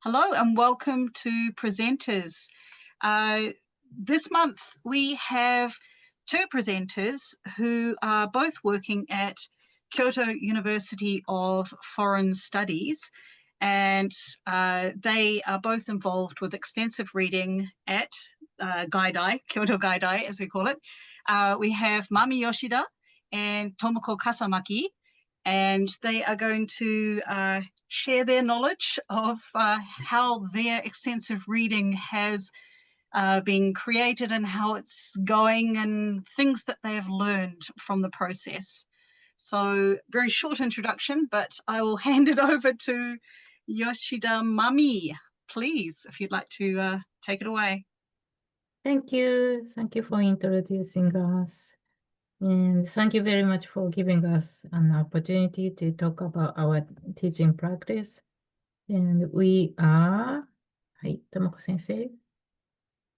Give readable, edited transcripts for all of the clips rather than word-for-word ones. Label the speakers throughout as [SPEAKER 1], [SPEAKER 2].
[SPEAKER 1] Hello and welcome to PresentERs. This month we have two presenters who are both working at Kyoto University of Foreign Studies, and they are both involved with extensive reading at Gaidai, Kyoto Gaidai as we call it. We have Mami Yoshida and Tomoko Kasamaki, and they are going to share their knowledge of how their extensive reading has been created and how it's going and things that they have learned from the process. So very short introduction, but I will hand it over to Yoshida Mami, please, if you'd like to take it away.
[SPEAKER 2] Thank you. Thank you for introducing us. And thank you very much for giving us an opportunity to talk about our teaching practice. And we are, Tomoko sensei.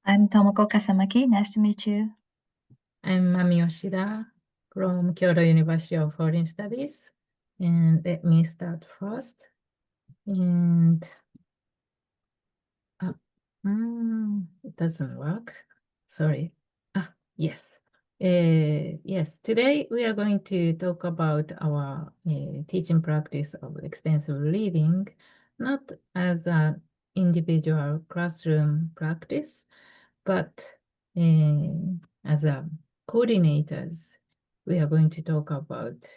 [SPEAKER 3] I'm Tomoko Kasamaki. Nice to meet you.
[SPEAKER 2] I'm Mami Yoshida from Kyoto University of Foreign Studies. And let me start first. And it doesn't work. Sorry. Yes. Yes, today we are going to talk about our teaching practice of extensive reading, not as an individual classroom practice, but as a coordinators. We are going to talk about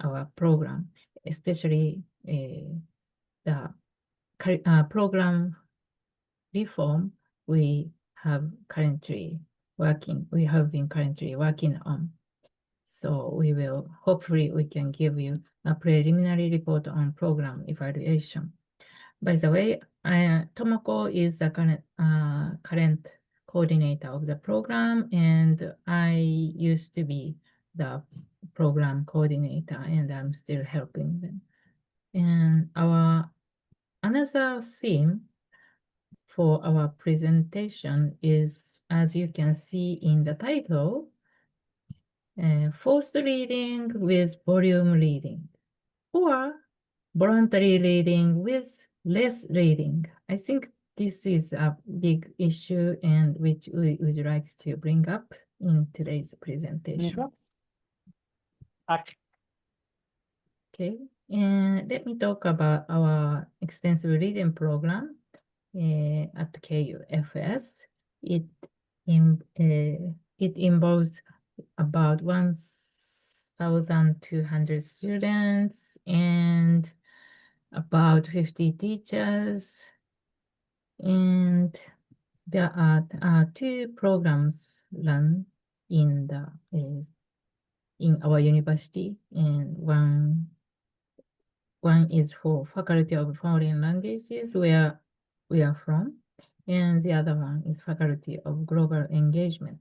[SPEAKER 2] our program, especially the program reform we have been currently working on. So hopefully we can give you a preliminary report on program evaluation. By the way, Tomoko is the current coordinator of the program, and I used to be the program coordinator, and I'm still helping them. And another theme for our presentation is, as you can see in the title, forced reading with volume reading, or voluntary reading with less reading. I think this is a big issue and which we would like to bring up in today's presentation. Okay, and let me talk about our extensive reading program at KUFS. It involves about 1,200 students and about 50 teachers. And there are two programs run in our university, and one is for Faculty of Foreign Languages, where we are from, and the other one is Faculty of Global Engagement.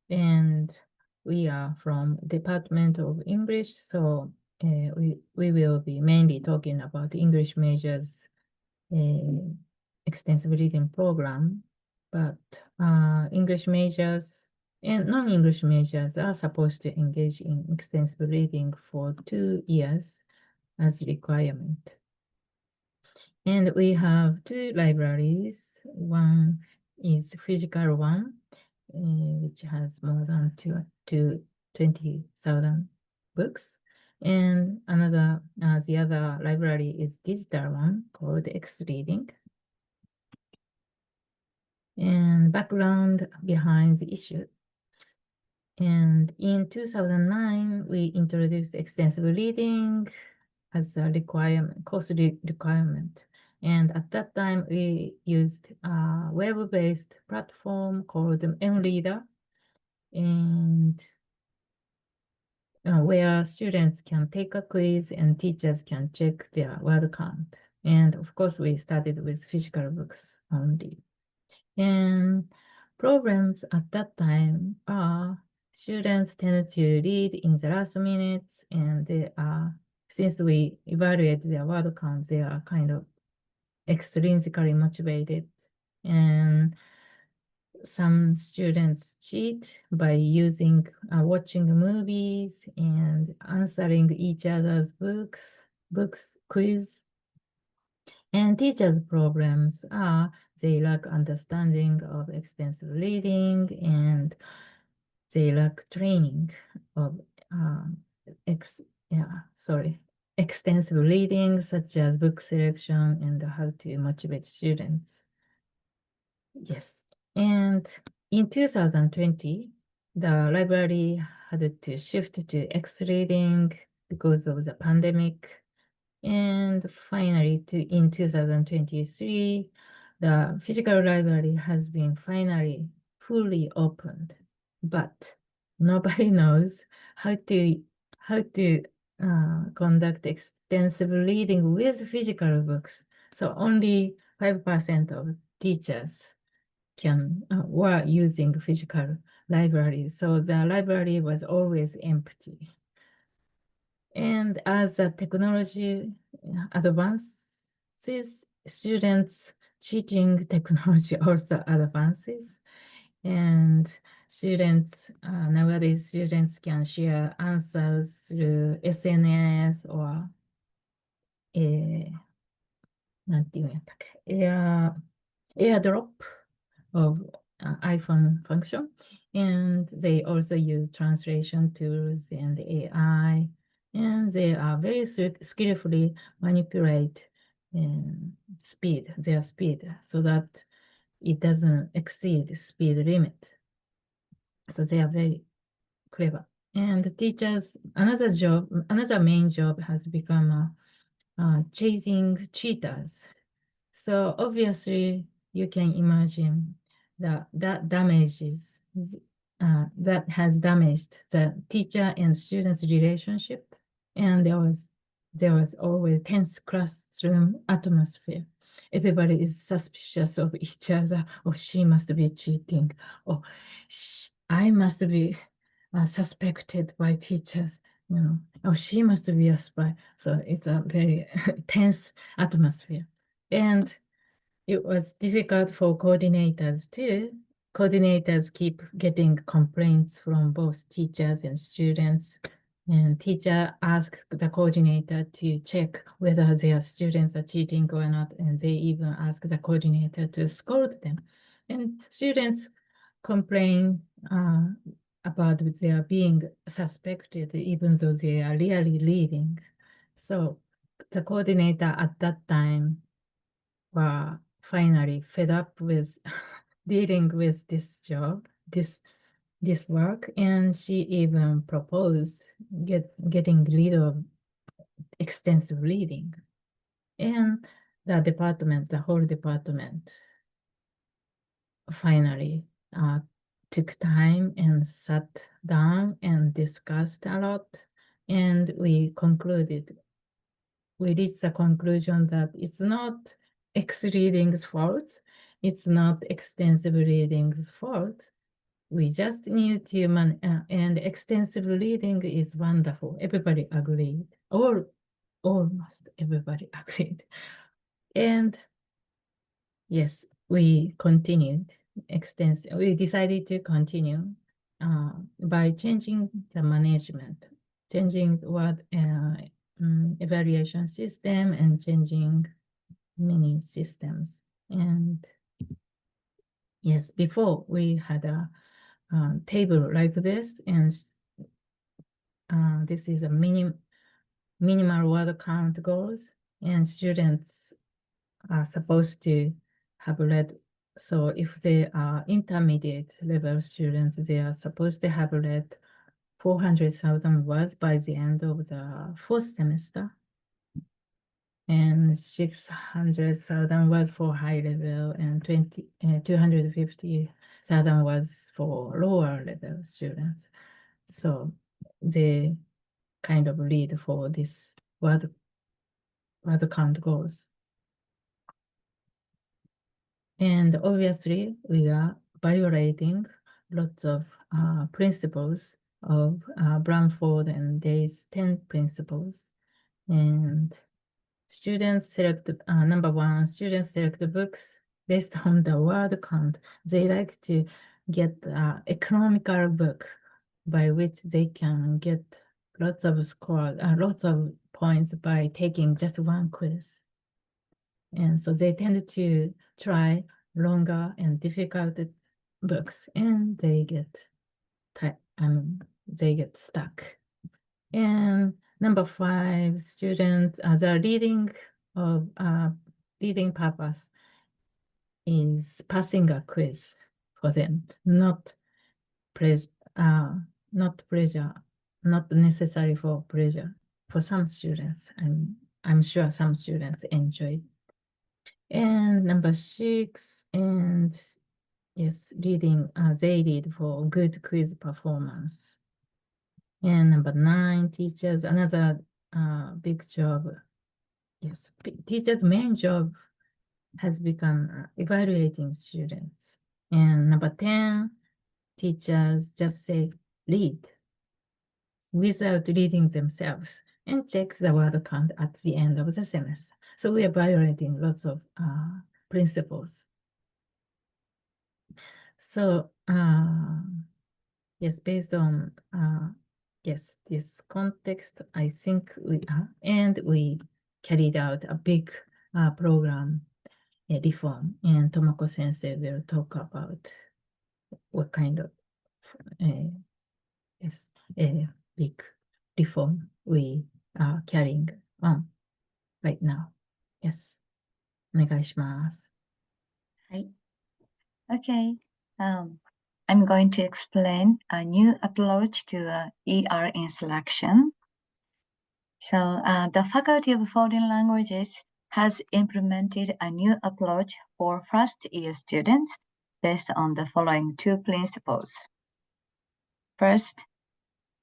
[SPEAKER 2] And we are from Department of English, so we will be mainly talking about English majors extensive reading program, but English majors and non-English majors are supposed to engage in extensive reading for 2 years as requirement. And we have two libraries. One is physical one, which has more than 20,000 books. And the other library is digital one called X Reading. And background behind the issue. And in 2009, we introduced extensive reading as a course requirement. And at that time, we used a web-based platform called mReader, and where students can take a quiz and teachers can check their word count. And of course, we started with physical books only. And problems at that time are students tend to read in the last minutes, and since we evaluate their word count, they are kind of extrinsically motivated. And some students cheat by watching movies and answering each other's books quiz. And teachers' problems are they lack understanding of extensive reading and they lack training of extensive reading such as book selection and how to motivate students. Yes, and in 2020, the library had to shift to X reading because of the pandemic. And finally, in 2023, the physical library has been finally fully opened, but nobody knows how to conduct extensive reading with physical books. So only 5% of teachers were using physical libraries. So the library was always empty. And as the technology advances, students' cheating technology also advances. And students, nowadays, students can share answers through SNS or なんていうんやったっけ、AirDrop of iPhone function. And they also use translation tools and AI. And they are very skillfully manipulate their speed, so that it doesn't exceed speed limit. So they are very clever. And teachers, another main job has become chasing cheaters. So obviously, you can imagine that that has damaged the teacher and students' relationship, and there was always tense classroom atmosphere. Everybody is suspicious of each other. Oh, she must be cheating. Oh, I must be suspected by teachers. You know, oh, she must be a spy. So it's a very tense atmosphere. And it was difficult for coordinators too. Coordinators keep getting complaints from both teachers and students. And teacher asks the coordinator to check whether their students are cheating or not. And they even ask the coordinator to scold them. And students complain about their being suspected, even though they are really reading. So the coordinator at that time were finally fed up with dealing with this job, this work, and she even proposed getting rid of extensive reading. And the whole department, finally took time and sat down and discussed a lot. And we reached the conclusion that it's not X reading's fault. It's not extensive reading's fault. We just need to and extensive reading is wonderful. Everybody agreed, or almost everybody agreed. And yes, we continued extensive. We decided to continue by changing the management, changing what evaluation system and changing many systems. And yes, before we had a table like this, and this is a minimal word count goals, and students are supposed to have read. So if they are intermediate level students, they are supposed to have read 400,000 words by the end of the fourth semester, and 600,000 words for high level, and 250,000 words for lower level students. So they kind of lead for this word count goals. And obviously, we are violating lots of principles of Bramford and Day's 10 principles. And students select, number one, students select the books based on the word count. They like to get an economical book by which they can get lots of scores, lots of points by taking just one quiz. And so they tend to try longer and difficult books, and they get stuck. And number 5, students, the reading purpose is passing a quiz for them, not pleasure, not necessary for pleasure. For some students, I'm sure some students enjoy. And number 6, and yes, reading, they read for good quiz performance. And number 9, teachers, another big job. Yes, teachers' main job has become evaluating students. And number 10, teachers just say read without reading themselves and check the word count at the end of the semester. So we are violating lots of principles. So yes, based on yes, this context, I think we carried out a big program reform, and Tomoko Sensei will talk about what kind of yes, big reform we are carrying on right now. Yes, お願いします。
[SPEAKER 3] Okay. I'm going to explain a new approach to ER instruction. So the Faculty of Foreign Languages has implemented a new approach for first-year students based on the following 2 principles. First,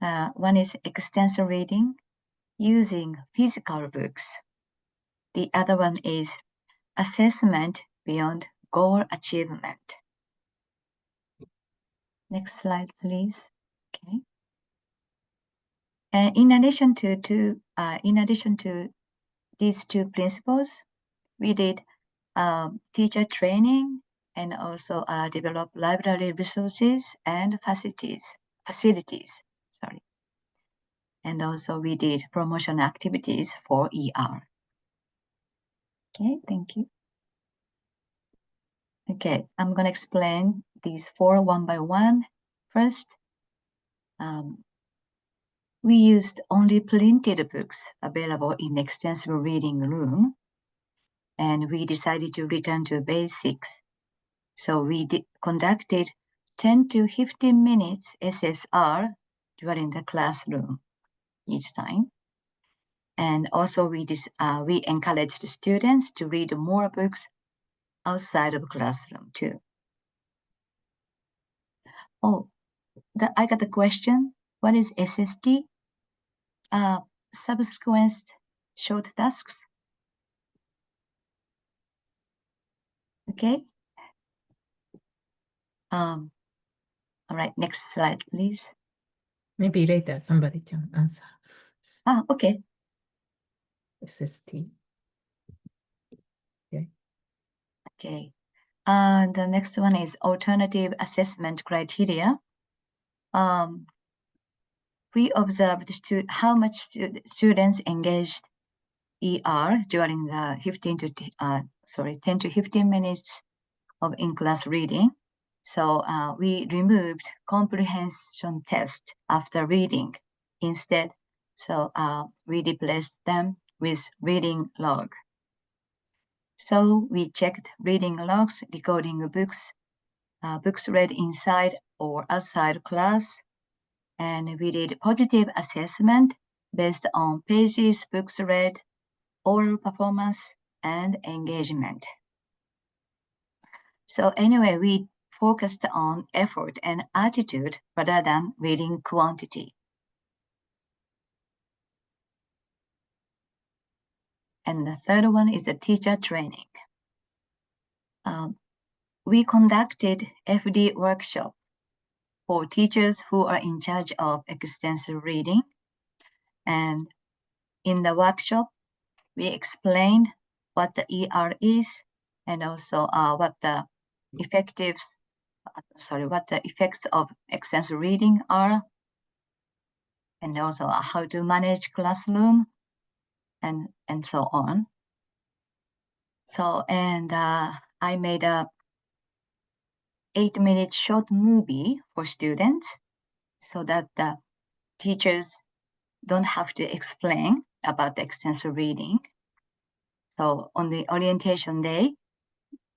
[SPEAKER 3] one is extensive reading using physical books. The other one is assessment beyond goal achievement. Next slide, please. Okay. In addition to these 2 principles, we did teacher training and also develop library resources and facilities. Sorry. And also we did promotion activities for ER. Okay, thank you. Okay, I'm going to explain these 4 one by one. First, we used only printed books available in extensive reading room, and we decided to return to basics. So we conducted 10 to 15 minutes SSR during the classroom each time. And also we encouraged the students to read more books outside of classroom too. Oh, I got a question. What is SST? Subsequent short tasks. Okay. All right, next slide, please.
[SPEAKER 2] Maybe later somebody can answer.
[SPEAKER 3] Okay.
[SPEAKER 2] SST. Okay.
[SPEAKER 3] Okay. The next one is alternative assessment criteria. We observed how much students engaged ER during the 10 to 15 minutes of in-class reading. So we removed comprehension test after reading instead. So we replaced them with reading log. So we checked reading logs, recording books read inside or outside class, and we did positive assessment based on pages, books read, oral performance, and engagement. So anyway, we focused on effort and attitude rather than reading quantity. And the third one is the teacher training. We conducted FD workshop for teachers who are in charge of extensive reading. And in the workshop, we explained what the ER is and also what the effects of extensive reading are, and also how to manage classroom and so on. So, and I made a 8-minute short movie for students so that the teachers don't have to explain about the extensive reading. So on the orientation day,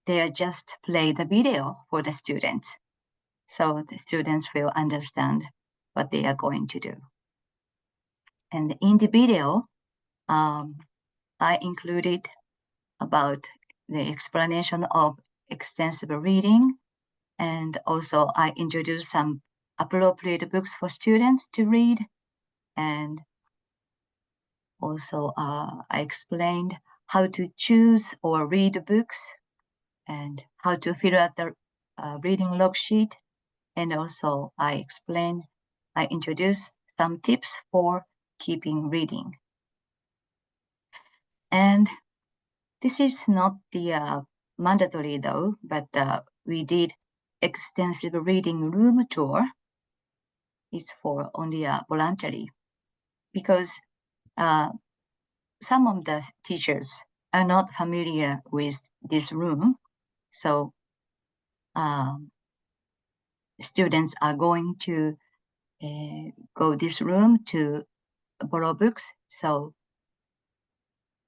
[SPEAKER 3] they just play the video for the students. So the students will understand what they are going to do. And in the video, I included about the explanation of extensive reading, and also I introduced some appropriate books for students to read, and also I explained how to choose or read books and how to fill out the reading log sheet, and also I introduced some tips for keeping reading. And this is not the mandatory though, but we did extensive reading room tour. It's for only voluntary, because some of the teachers are not familiar with this room. So students are going to go this room to borrow books. So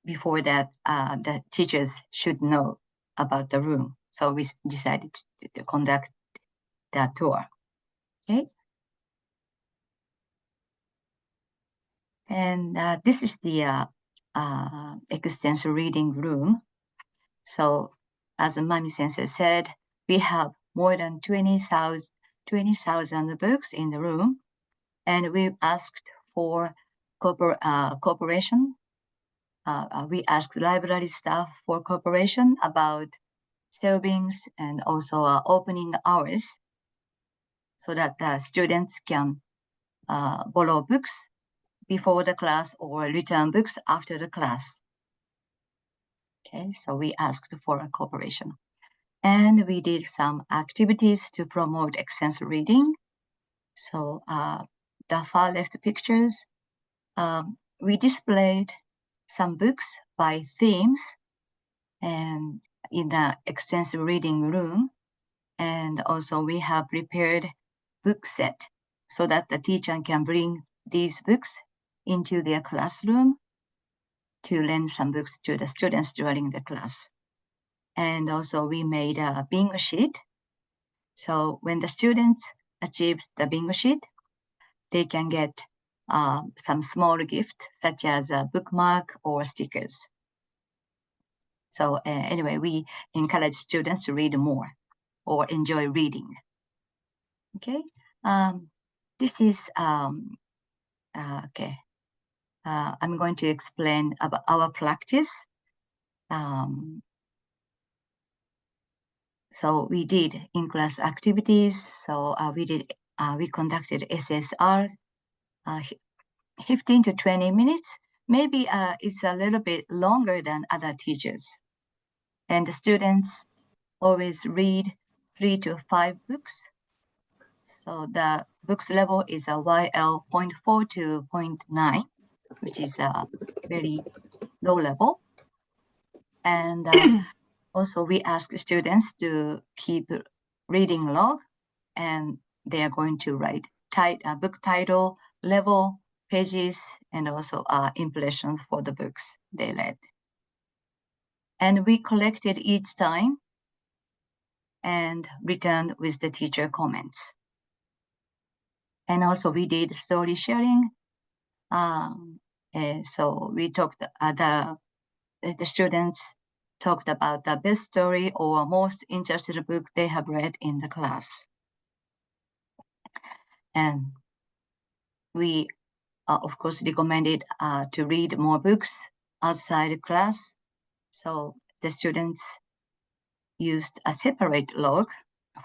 [SPEAKER 3] before that, the teachers should know about the room. So we decided to conduct that tour. Okay. And this is the extensive reading room. So as Mami Sensei said, we have more than 20,000 books in the room, and we asked for cooperation. We asked library staff for cooperation about shelvings and also opening hours, so that the students can borrow books before the class or return books after the class. Okay, so we asked for a cooperation. And we did some activities to promote extensive reading. So the far left pictures, we displayed some books by themes and in the extensive reading room. And also we have prepared book set so that the teacher can bring these books into their classroom to lend some books to the students during the class. And also we made a bingo sheet. So when the students achieve the bingo sheet, they can get some small gift, such as a bookmark or stickers. So anyway, we encourage students to read more or enjoy reading. Okay, this is, okay. I'm going to explain about our practice. So we did in-class activities. So we conducted SSR, 15 to 20 minutes. Maybe it's a little bit longer than other teachers. And the students always read 3 to 5 books. So the books level is a YL 0.4 to 0.9, which is a very low level. And also we ask students to keep reading log, and they are going to write book title, level, pages, and also impressions for the books they read. And we collected each time and returned with the teacher comments. And also we did story sharing. So we talked, the students talked about the best story or most interesting book they have read in the class. And we, of course, recommended to read more books outside the class. So the students used a separate log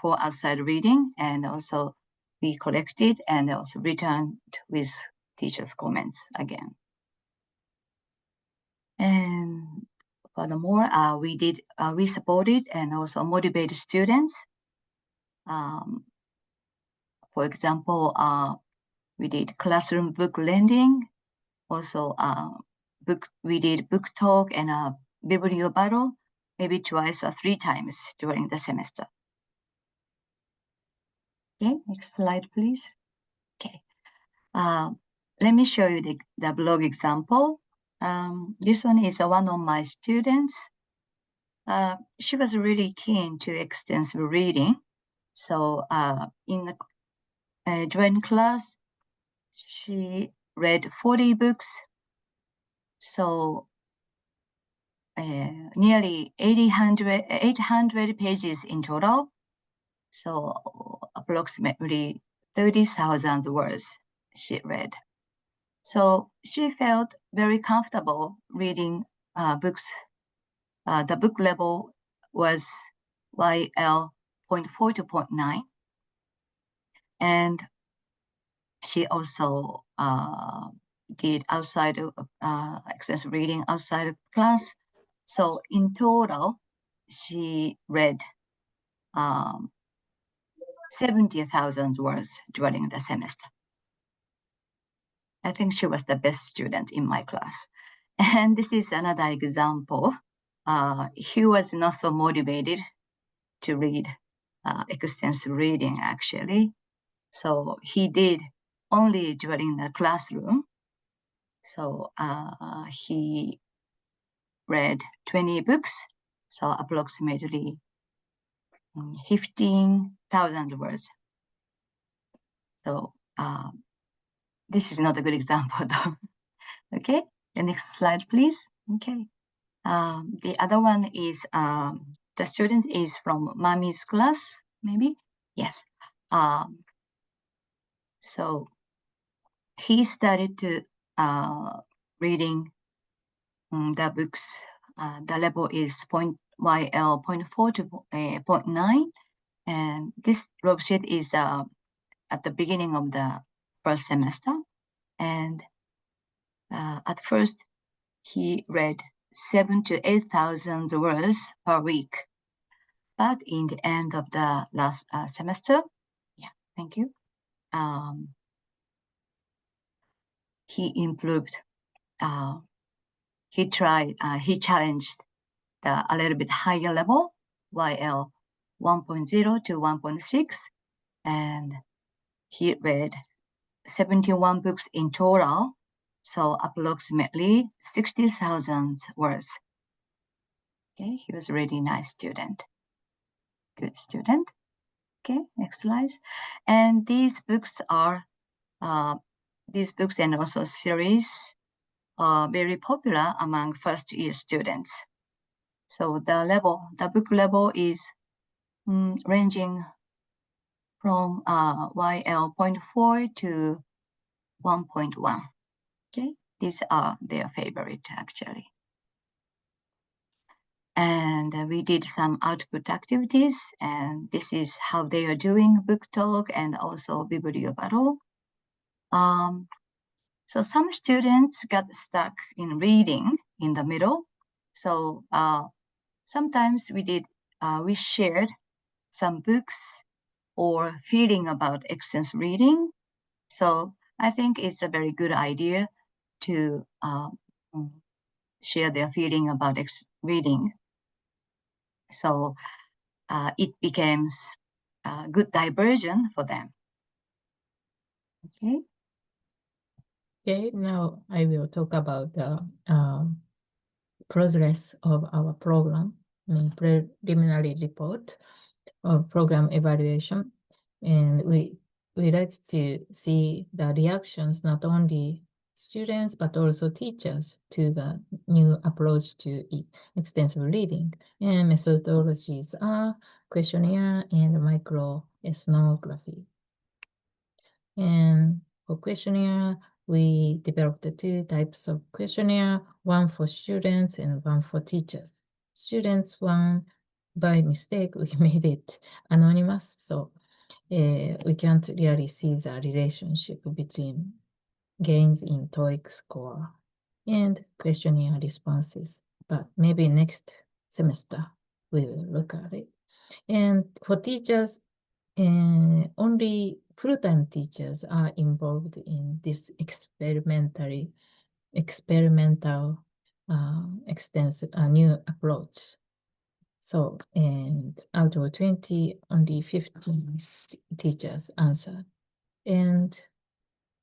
[SPEAKER 3] for outside reading, and also we collected and also returned with teachers' comments again. And furthermore, we supported and also motivated students. For example, we did classroom book lending. Also, we did book talk and a biblio battle maybe twice or 3 times during the semester. Okay, next slide, please. Okay, let me show you the blog example. This one is one of my students. She was really keen to extensive reading. So in the during class, she read 40 books. So nearly 800 pages in total. So approximately 30,000 words she read. So she felt very comfortable reading books. The book level was YL 0.4 to 0.9. And she also did outside of extensive reading outside of class. So in total, she read 70,000 words during the semester. I think she was the best student in my class. And this is another example. He was not so motivated to read extensive reading, actually. So he did only during the classroom. So he read 20 books, so approximately 15,000 words. So this is not a good example, though. Okay, the next slide, please. Okay, the other one is the student is from Mami's class, maybe? Yes. So he started to reading the books. The level is YL 0.4 to 0.9. And this worksheet is at the beginning of the first semester. And at first, he read 7,000 to 8,000 words per week. But in the end of the last semester, yeah, thank you. He improved. He challenged a little bit higher level, YL 1.0 to 1.6, and he read 71 books in total, so approximately 60,000 words. Okay, he was a really nice student. Good student. Okay, next slide. And these books and also series are very popular among first-year students. So the book level is ranging from YL 0.4 to 1.1. Okay, these are their favorite, actually. And we did some output activities, and this is how they are doing book talk and also biblio battle. So some students got stuck in reading in the middle. So sometimes we shared some books or feeling about extensive reading. So I think it's a very good idea to share their feeling about reading. So it becomes a good diversion for them. Okay.
[SPEAKER 2] Okay, now I will talk about the progress of our program, preliminary report of program evaluation. And we like to see the reactions, not only students, but also teachers to the new approach to extensive reading. And methodologies are questionnaire and microethnography. And for questionnaire, we developed 2 types of questionnaire, one for students and one for teachers. Students one, by mistake, we made it anonymous, so we can't really see the relationship between gains in TOEIC score and questionnaire responses. But maybe next semester, we will look at it. And for teachers, only full-time teachers are involved in this experimental extensive new approach. So, and out of 20, only 15 teachers answered. And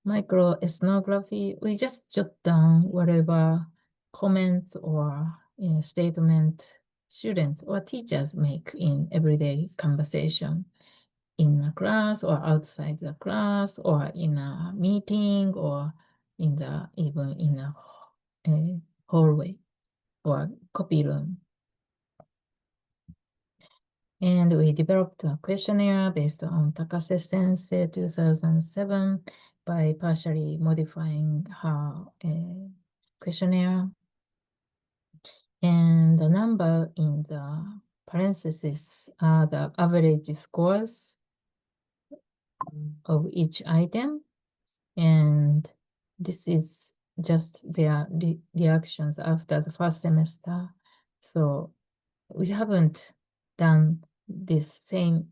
[SPEAKER 2] microethnography, we just jot down whatever comments or statement students or teachers make in everyday conversation in a class or outside the class or in a meeting or in the even in a hallway or copy room. And we developed a questionnaire based on Takase Sensei 2007 by partially modifying her questionnaire. And the number in the parentheses are the average scores of each item. And this is just their reactions after the first semester. So we haven't done this same,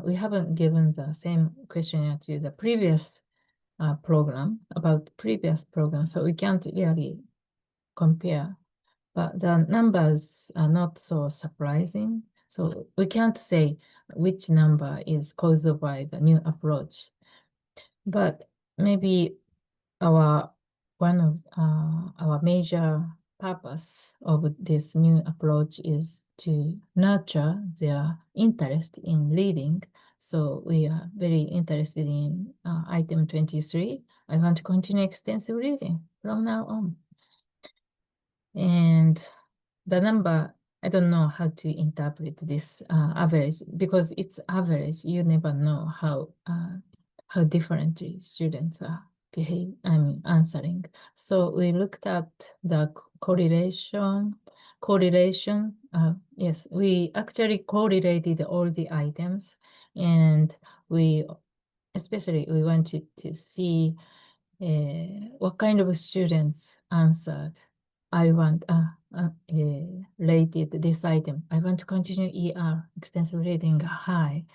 [SPEAKER 2] we haven't given the same questionnaire to the previous program, about previous program, so we can't really compare. But the numbers are not so surprising. So we can't say which number is caused by the new approach. But maybe one of our major purpose of this new approach is to nurture their interest in reading. So we are very interested in item 23. I want to continue extensive reading from now on. And the number, I don't know how to interpret this average, because it's average. You never know how differently students are answering. So we looked at the correlation. Yes, we actually correlated all the items, and we wanted to see what kind of students answered. I want rated this item. I want to continue ER, extensive reading, high.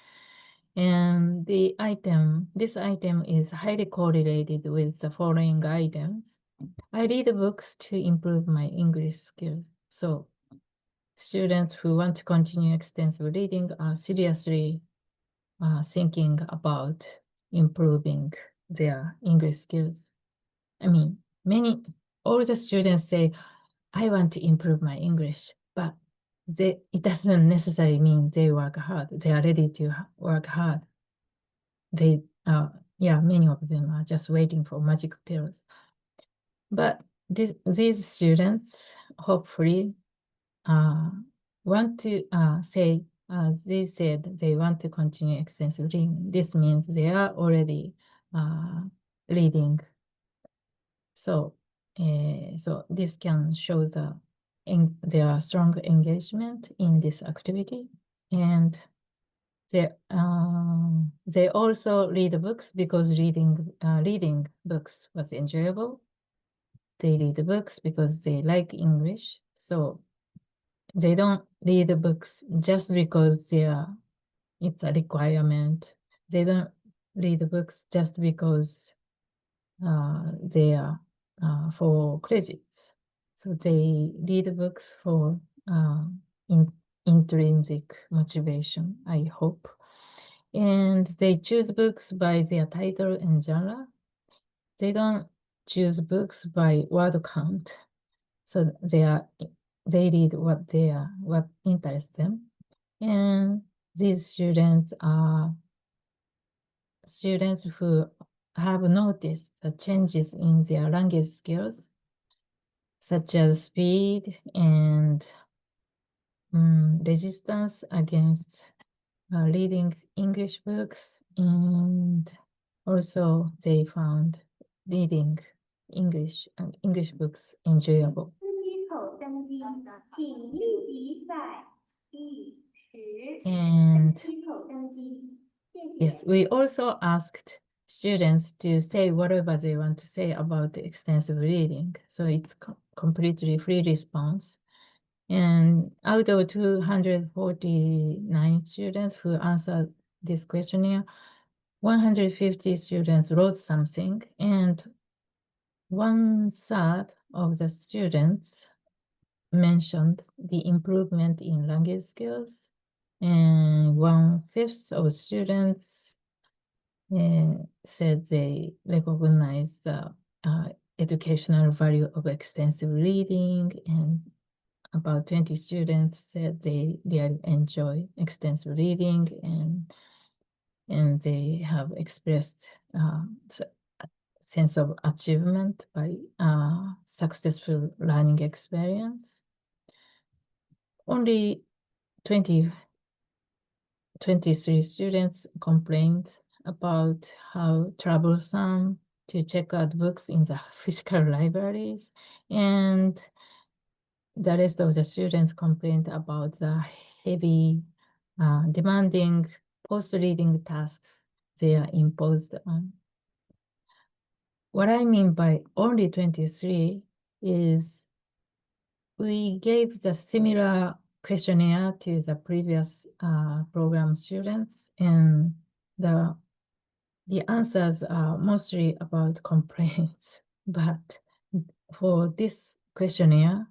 [SPEAKER 2] And this item is highly correlated with the following items. I read books to improve my English skills. So students who want to continue extensive reading are seriously thinking about improving their English skills. I mean, all the students say, I want to improve my English, but it doesn't necessarily mean they work hard. They are ready to work hard. Many of them are just waiting for magic pills. But these students hopefully want to say, they said they want to continue extensive reading. This means they are already reading. So this can show their strong engagement in this activity, and they also read books because reading books was enjoyable. They read books because they like English, so they don't read books just because it's a requirement. They don't read books just because they are for credits. So they read books for intrinsic motivation, I hope. And they choose books by their title and genre. They don't choose books by word count. So they read what interests them. And these students are students who have noticed the changes in their language skills, such as speed and resistance against reading English books, and also they found reading English books enjoyable. And yes, we also asked students to say whatever they want to say about extensive reading. So it's completely free response. And out of 249 students who answered this questionnaire, 150 students wrote something, and 1/3 of the students mentioned the improvement in language skills, and 1/5 of students said they recognize the educational value of extensive reading, and about 20 students said they really enjoy extensive reading, and they have expressed sense of achievement by successful learning experience. Only 23 students complained about how troublesome to check out books in the physical libraries, and the rest of the students complained about the heavy, demanding post-reading tasks they are imposed on. What I mean by only 23 is we gave the similar questionnaire to the previous program students, and the answers are mostly about complaints. But for this questionnaire,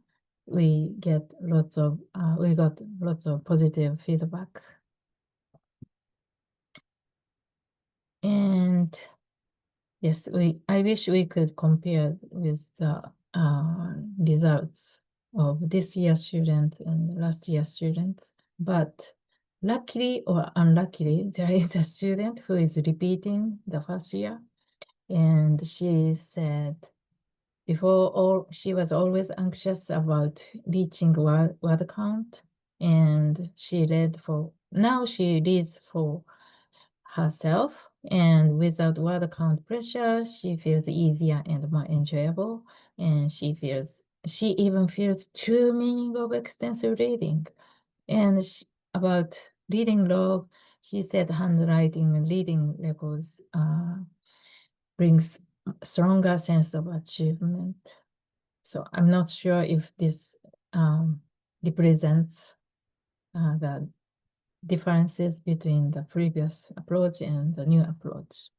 [SPEAKER 2] we got lots of positive feedback. And yes, I wish we could compare with the results of this year's students and last year's students. But luckily or unluckily, there is a student who is repeating the first year. And she said she was always anxious about reaching word count. And now she reads for herself, and without word count pressure, she feels easier and more enjoyable. And she even feels true meaning of extensive reading. And about reading log, she said handwriting and reading records brings stronger sense of achievement. So I'm not sure if this represents the differences between the previous approach and the new approach.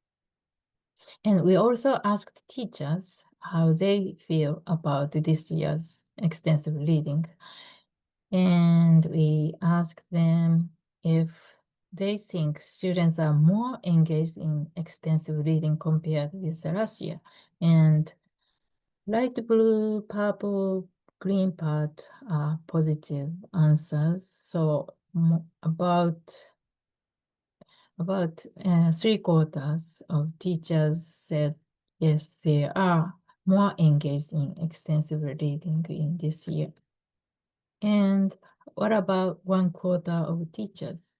[SPEAKER 2] And we also asked teachers how they feel about this year's extensive reading. And we asked them if they think students are more engaged in extensive reading compared with the last year. And light blue, purple, green part are positive answers. So about 3/4 of teachers said yes, they are more engaged in extensive reading in this year. And what about 1/4 of teachers?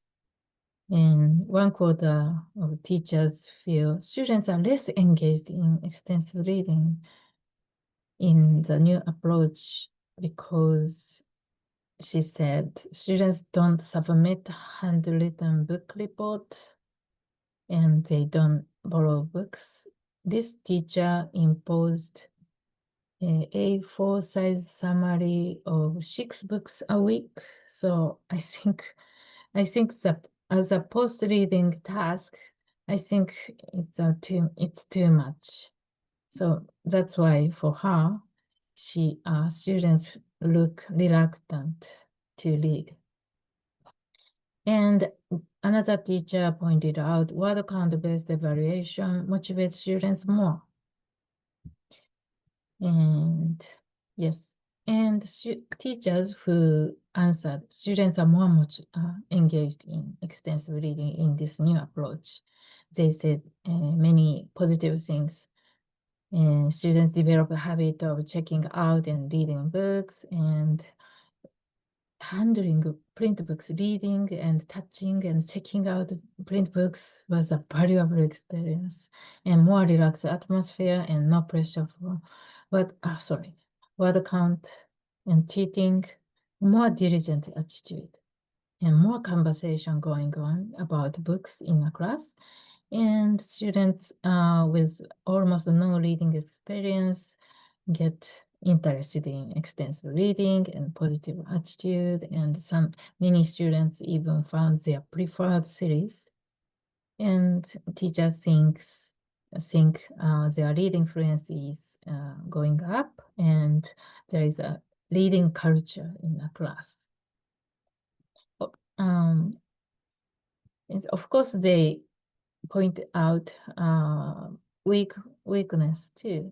[SPEAKER 2] And 1/4 of teachers feel students are less engaged in extensive reading in the new approach because she said students don't submit handwritten book report and they don't borrow books. This teacher imposed a A4 size summary of 6 books a week. So I think that as a post-reading task, I think it's too much. So that's why for her, students look reluctant to read. And another teacher pointed out word count-based evaluation motivates students more. And yes, and teachers who answered students are more engaged in extensive reading in this new approach. They said many positive things. And students develop a habit of checking out and reading books and handling print books, reading and touching and checking out print books was a valuable experience, and more relaxed atmosphere and no pressure for word count and cheating, more diligent attitude, and more conversation going on about books in a class. And students with almost no reading experience get interested in extensive reading and positive attitude, and many students even found their preferred series. And teachers think their reading fluency is going up, and there is a reading culture in the class. Of course, they point out weakness too.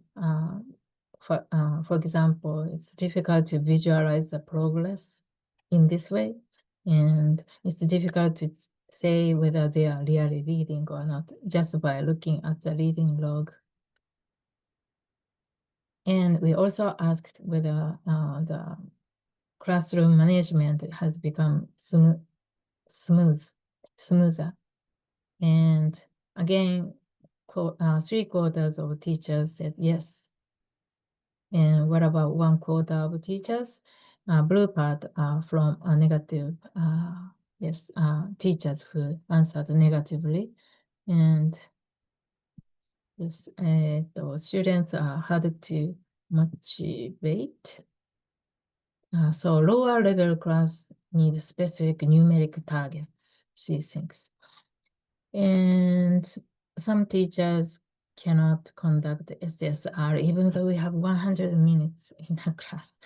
[SPEAKER 2] For example, it's difficult to visualize the progress in this way, and it's difficult to say whether they are really reading or not just by looking at the reading log. And we also asked whether the classroom management has become smoother. And again, 3/4 of teachers said yes. And what about 1/4 of teachers? Blue part from a negative, yes, teachers who answered negatively. And yes, students are hard to motivate. So lower level class need specific numeric targets, she thinks. And some teachers cannot conduct SSR even though we have 100 minutes in a class.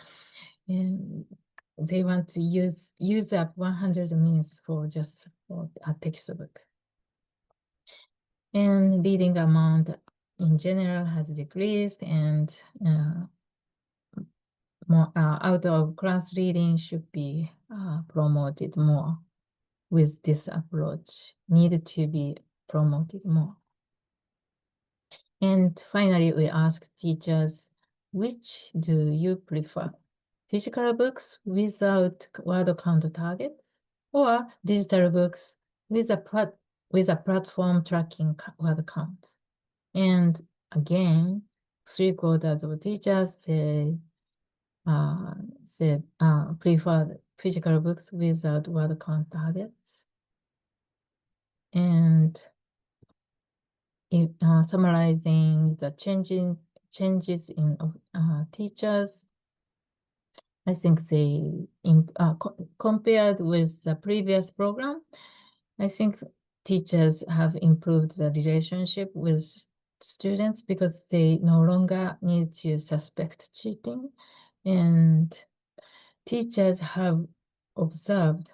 [SPEAKER 2] And they want to use up 100 minutes for just for a textbook. And reading amount in general has decreased, and more out of class reading should be promoted more. With this approach, needed to be promoted more. And finally, we asked teachers, which do you prefer? Physical books without word count targets, or digital books with a platform tracking word counts? And again, 3/4 of teachers said preferred physical books without word count targets. And summarizing the changes in teachers, I think they compared with the previous program, I think teachers have improved the relationship with students because they no longer need to suspect cheating, and teachers have observed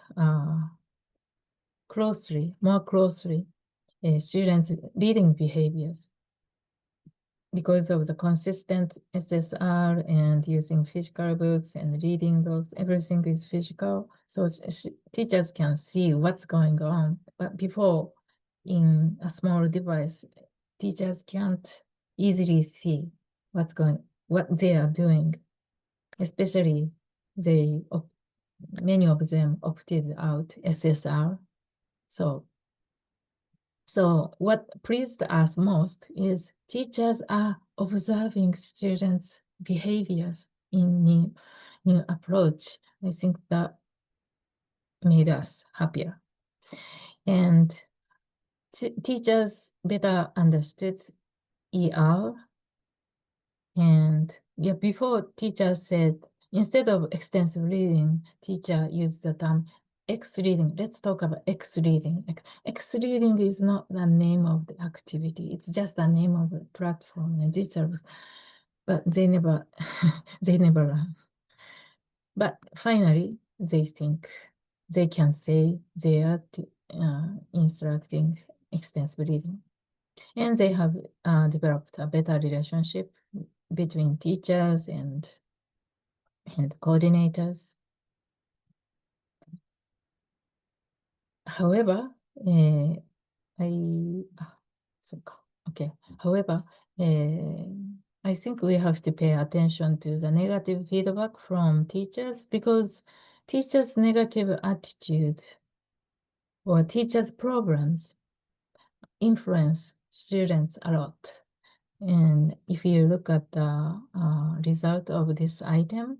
[SPEAKER 2] more closely students' reading behaviors because of the consistent SSR and using physical books and reading books. Everything is physical, so teachers can see what's going on. But before, in a small device, teachers can't easily see what they are doing. Especially, many of them opted out SSR. So what pleased us most is teachers are observing students' behaviors in new approach. I think that made us happier. And teachers better understood ER. And yeah, before teachers said, instead of extensive reading, teacher used the term X reading. Let's talk about X reading. X reading is not the name of the activity. It's just the name of the platform and digital. But they never, they never learn. But finally, they think they can say they are instructing extensive reading. And they have developed a better relationship between teachers and coordinators. However, However, I think we have to pay attention to the negative feedback from teachers because teachers' negative attitude or teachers' problems influence students a lot. And if you look at the result of this item,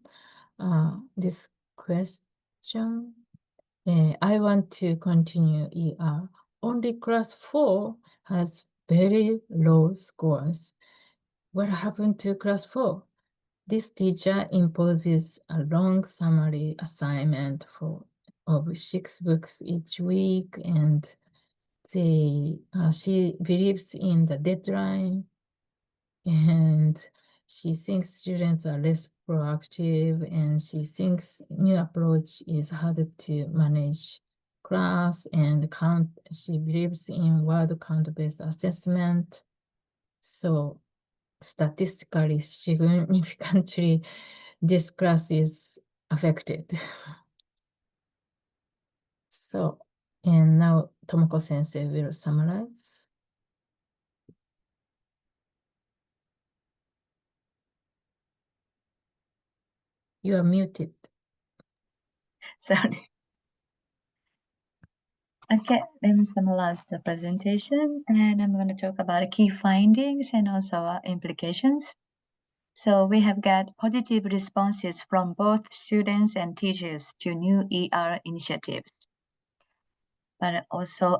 [SPEAKER 2] this question, I want to continue ER. Only class 4 has very low scores. What happened to class 4? This teacher imposes a long summary assignment of 6 books each week, and she believes in the deadline, and She thinks students are less proactive, and she thinks new approach is harder to manage class and count. She believes in word count-based assessment. So statistically significantly, this class is affected. So, and now Tomoko sensei will summarize. You are muted.
[SPEAKER 3] Sorry. Okay, let me summarize the presentation, and I'm going to talk about key findings and also implications. So we have got positive responses from both students and teachers to new ER initiatives, but also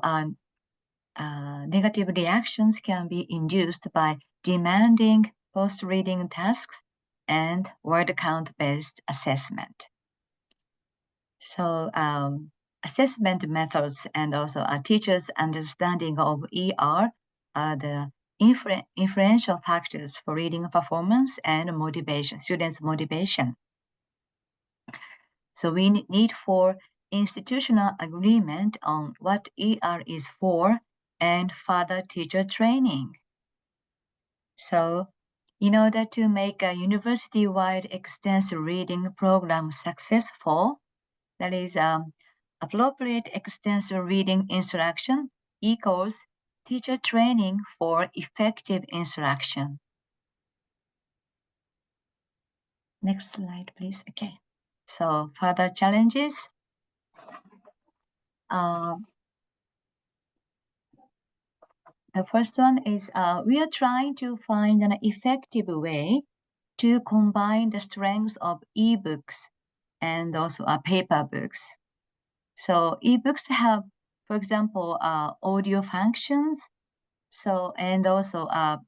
[SPEAKER 3] negative reactions can be induced by demanding post-reading tasks and word count-based assessment. So assessment methods and also a teacher's understanding of ER are the influential factors for reading performance and motivation, students' motivation. So we need for institutional agreement on what ER is for and further teacher training. So in order to make a university-wide extensive reading program successful, that is appropriate extensive reading instruction equals teacher training for effective instruction. Next slide, please. Okay. So further challenges. The first one is we are trying to find an effective way to combine the strengths of ebooks and also paper books. So ebooks have, for example, audio functions. So and also have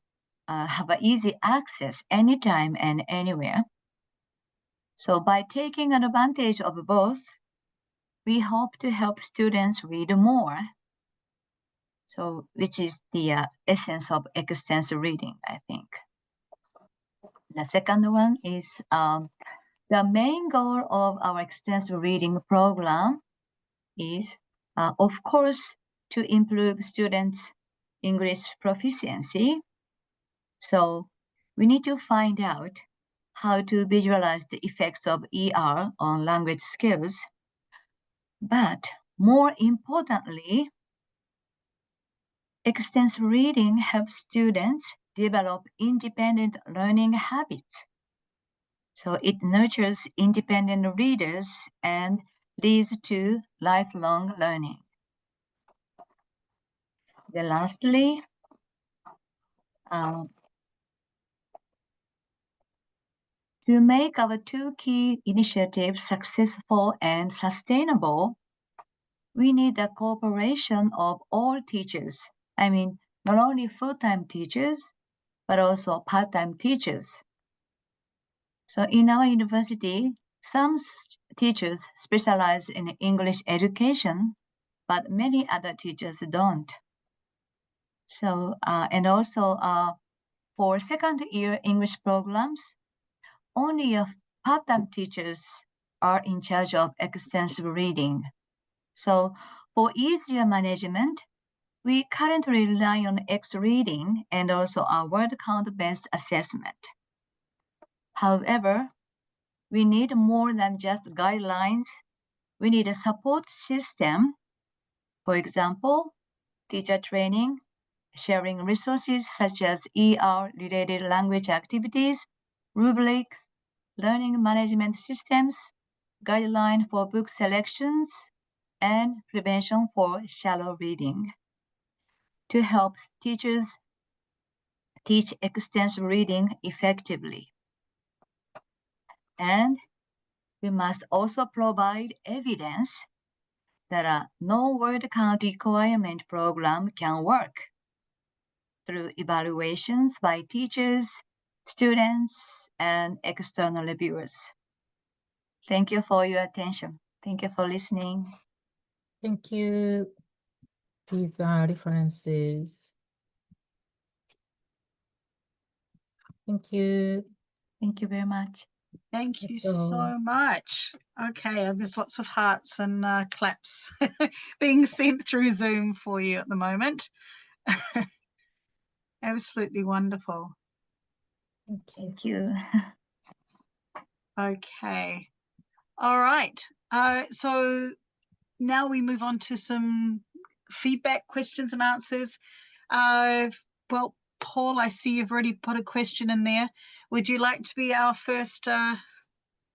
[SPEAKER 3] an easy access anytime and anywhere. So by taking advantage of both, we hope to help students read more. So which is the essence of extensive reading, I think. The second one is the main goal of our extensive reading program is, of course, to improve students' English proficiency. So we need to find out how to visualize the effects of ER on language skills. But more importantly, extensive reading helps students develop independent learning habits. So it nurtures independent readers and leads to lifelong learning. Then lastly, to make our two key initiatives successful and sustainable, we need the cooperation of all teachers. I mean, not only full-time teachers, but also part-time teachers. So in our university, some teachers specialize in English education, but many other teachers don't. So, and also for second year English programs, only part-time teachers are in charge of extensive reading. So for easier management, we currently rely on X-reading and also our word count-based assessment. However, we need more than just guidelines. We need a support system. For example, teacher training, sharing resources such as ER-related language activities, rubrics, learning management systems, guideline for book selections, and prevention for shallow reading to help teachers teach extensive reading effectively. And we must also provide evidence that a no word count requirement program can work through evaluations by teachers, students, and external reviewers. Thank you for your attention. Thank you for listening.
[SPEAKER 2] Thank you. These are references. Thank you.
[SPEAKER 3] Thank you very much.
[SPEAKER 1] Thank you
[SPEAKER 2] That's all.
[SPEAKER 1] so much. Okay, there's lots of hearts and claps being sent through Zoom for you at the moment. Absolutely wonderful.
[SPEAKER 3] Thank you.
[SPEAKER 1] Okay. All right. So now we move on to some feedback, questions and answers. Well, Paul, I see you've already put a question in there. Would you like to be our first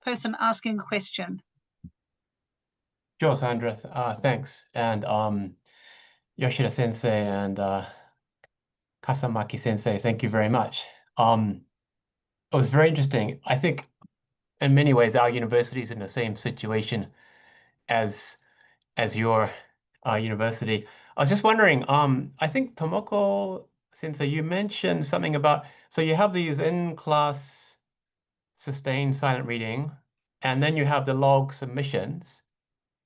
[SPEAKER 1] person asking a question?
[SPEAKER 4] Sure, Sandra. Thanks. And Yoshida Sensei and Kasamaki Sensei, thank you very much. It was very interesting. I think in many ways our university is in the same situation as your university. I was just wondering, I think Tomoko Sensei, you mentioned something about, so you have these in-class sustained silent reading, and then you have the log submissions.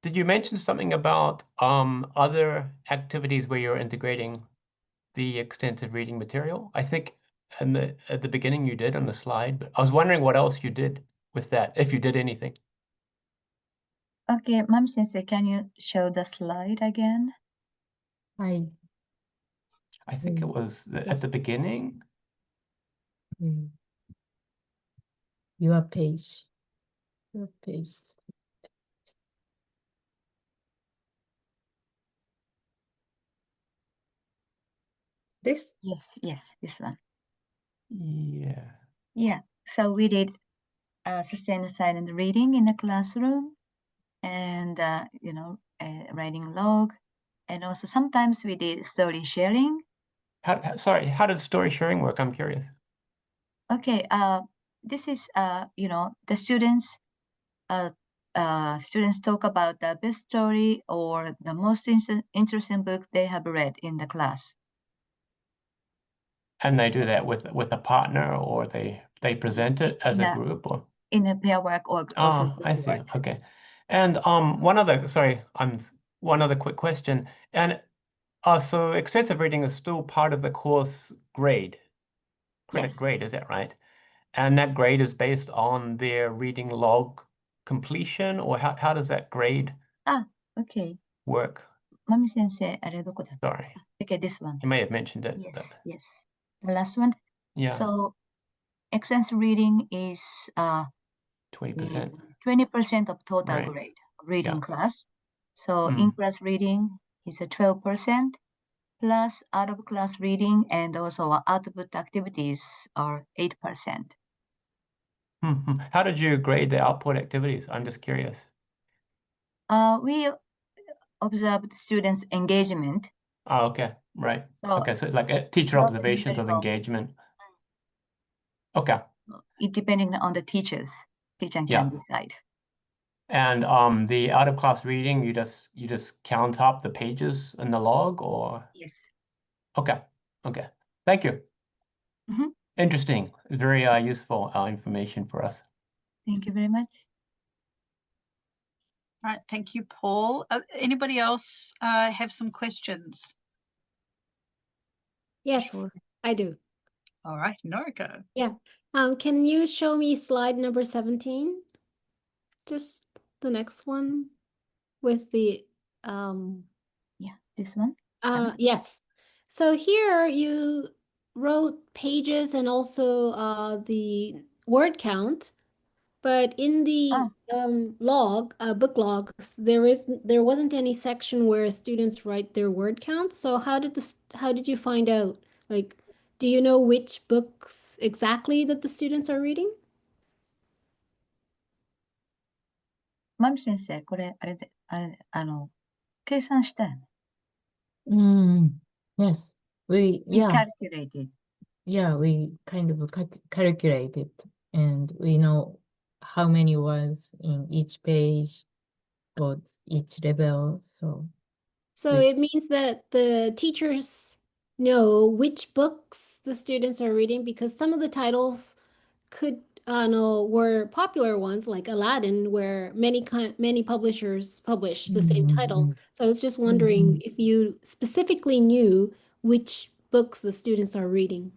[SPEAKER 4] Did you mention something about other activities where you're integrating the extensive reading material? I think at the beginning you did on the slide, but I was wondering what else you did with that, if you did anything.
[SPEAKER 3] Okay, Mami Sensei, can you show the slide again?
[SPEAKER 2] Hi.
[SPEAKER 4] I think it was at the beginning.
[SPEAKER 2] Your page. Your page. This?
[SPEAKER 3] Yes, this one.
[SPEAKER 4] Yeah.
[SPEAKER 3] Yeah, so we did sustained silent reading in the classroom and, writing log. And also sometimes we did story sharing.
[SPEAKER 4] Sorry, how did story sharing work? I'm curious.
[SPEAKER 3] Okay, this is, the students talk about the best story or the most interesting book they have read in the class.
[SPEAKER 4] And they do that with a partner, or they present it as a group, or
[SPEAKER 3] in a pair work or also
[SPEAKER 4] I
[SPEAKER 3] group
[SPEAKER 4] see.
[SPEAKER 3] work.
[SPEAKER 4] Okay. And one other quick question. And so extensive reading is still part of the course grade, credit
[SPEAKER 3] Yes.
[SPEAKER 4] grade, is that right? And that grade is based on their reading log completion, or how does that grade
[SPEAKER 3] Okay.
[SPEAKER 4] work?
[SPEAKER 3] Mami Sensei, あれどこだった?
[SPEAKER 4] Sorry,
[SPEAKER 3] Okay, this one.
[SPEAKER 4] you may have mentioned it.
[SPEAKER 3] Yes,
[SPEAKER 4] But
[SPEAKER 3] yes. The last one.
[SPEAKER 4] yeah,
[SPEAKER 3] So extensive reading is
[SPEAKER 4] 20%.
[SPEAKER 3] 20% of total
[SPEAKER 4] Right.
[SPEAKER 3] grade reading
[SPEAKER 4] Yeah.
[SPEAKER 3] class. So in-class reading is a 12%, plus out-of-class reading and also output activities are 8%.
[SPEAKER 4] How did you grade the output activities? I'm just curious.
[SPEAKER 3] We observed students' engagement.
[SPEAKER 4] Oh, okay, right.
[SPEAKER 3] So
[SPEAKER 4] okay, so like teacher
[SPEAKER 3] not
[SPEAKER 4] observations of
[SPEAKER 3] numerical.
[SPEAKER 4] engagement. Okay.
[SPEAKER 3] It depending on the teacher
[SPEAKER 4] Yeah.
[SPEAKER 3] can decide.
[SPEAKER 4] And the out of class reading, you just count up the pages in the log, or?
[SPEAKER 3] Yes.
[SPEAKER 4] Okay. Thank you.
[SPEAKER 3] Mhm.
[SPEAKER 4] Interesting. Very useful information for us.
[SPEAKER 3] Thank you very much.
[SPEAKER 1] All right, thank you, Paul. Anybody else have some questions?
[SPEAKER 5] Yes,
[SPEAKER 1] Sure.
[SPEAKER 5] I do.
[SPEAKER 1] All right, Noriko.
[SPEAKER 5] Yeah. Can you show me slide number 17? Just the next one with the
[SPEAKER 3] Yeah, this one.
[SPEAKER 5] yes. So here you wrote pages and also the word count, but in the book logs, there wasn't any section where students write their word count. So how did you find out? Like, do you know which books exactly that the students are reading?
[SPEAKER 3] マミ先生、これ、計算したよね。
[SPEAKER 2] Yes.
[SPEAKER 3] We calculated.
[SPEAKER 2] Yeah, we kind of calculated, and we know how many words in each page for each level. So
[SPEAKER 5] It means that the teachers know which books the students are reading because some of the titles were popular ones like Aladdin, where many publishers publish the same title. So I was just wondering if you specifically knew which books the students are reading.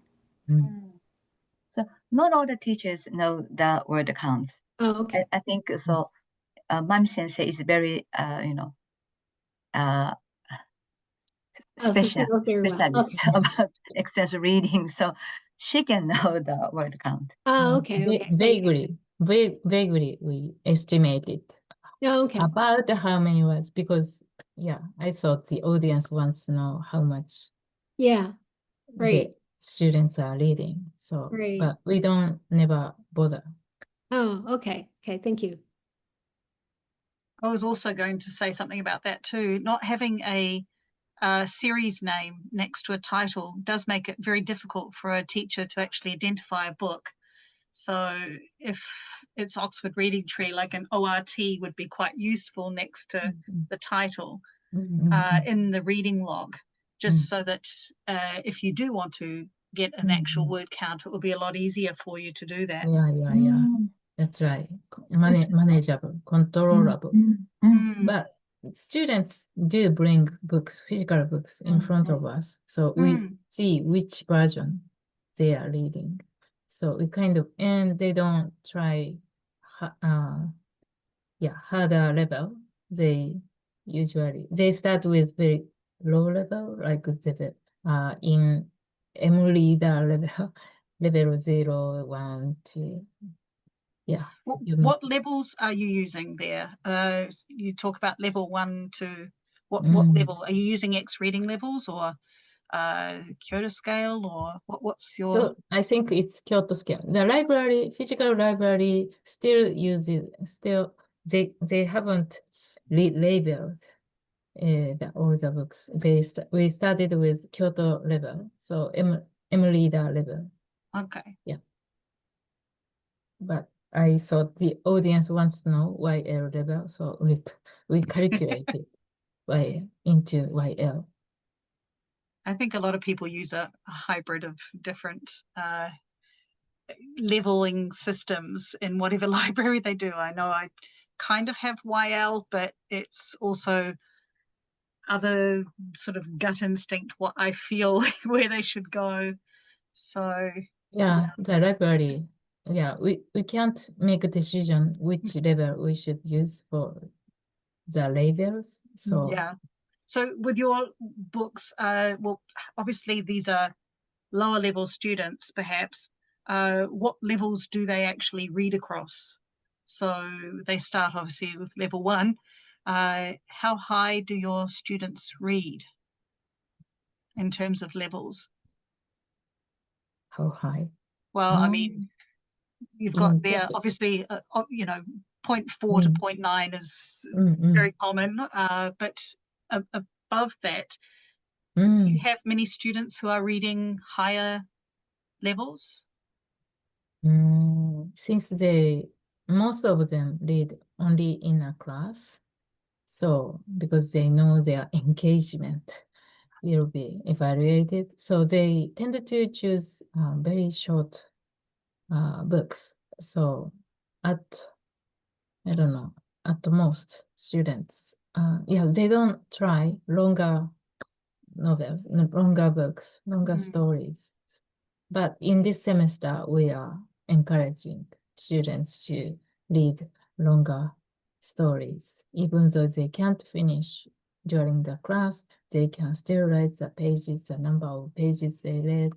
[SPEAKER 3] So not all the teachers know the word count.
[SPEAKER 5] Oh, okay.
[SPEAKER 3] I think so. Mami sensei is very,
[SPEAKER 5] Oh, so she knows very well.
[SPEAKER 3] specialist
[SPEAKER 5] Okay.
[SPEAKER 3] about extensive reading, so she can know the word count.
[SPEAKER 5] Oh, okay, okay.
[SPEAKER 2] Vaguely, we estimated
[SPEAKER 5] Oh, okay.
[SPEAKER 2] about how many words, because I thought the audience wants to know how much
[SPEAKER 5] Yeah,
[SPEAKER 2] the
[SPEAKER 5] right.
[SPEAKER 2] students are reading. So,
[SPEAKER 5] Right.
[SPEAKER 2] but we don't never bother.
[SPEAKER 5] Oh, okay. Okay, thank you.
[SPEAKER 1] I was also going to say something about that too. Not having a series name next to a title does make it very difficult for a teacher to actually identify a book. So if it's Oxford Reading Tree, like an ORT would be quite useful next to the title in the reading log, just so that if you do want to get an actual word count, it will be a lot easier for you to do that.
[SPEAKER 2] Yeah. That's right. Manageable, controllable. But students do bring books, physical books in front of us. So we see which version they are reading. So we and they don't try, harder level. They start with very low level, like the, in M reader level, level 0, 1, 2. Yeah.
[SPEAKER 1] What levels are you using there? You talk about level 1 to what level? Are you using X reading levels or Kyoto scale, or what's your?
[SPEAKER 2] So I think it's Kyoto scale. The library, physical library, still uses they haven't labeled all the books. We started with Kyoto level, so M reader level.
[SPEAKER 1] Okay.
[SPEAKER 2] Yeah. But I thought the audience wants to know YL level, so we calculated Y into YL.
[SPEAKER 1] I think a lot of people use a hybrid of different leveling systems in whatever library they do. I know I kind of have YL, but it's also other sort of gut instinct, what I feel where they should go. So
[SPEAKER 2] yeah, the library. Yeah, we can't make a decision which level we should use for the labels. So
[SPEAKER 1] yeah. So with your books, well, obviously these are lower level students, perhaps. What levels do they actually read across? So they start obviously with level 1. How high do your students read in terms of levels?
[SPEAKER 2] how high?
[SPEAKER 1] Well, I mean, you've got there obviously, 0.4 to 0.9 is very common, but above that, do you have many students who are reading higher levels?
[SPEAKER 2] Since most of them read only in a class, so because they know their engagement will be evaluated, so they tend to choose very short books. So I don't know, at most students, they don't try longer novels, longer books, longer stories. But in this semester, we are encouraging students to read longer stories. Even though they can't finish during the class, they can still write the pages, the number of pages they read.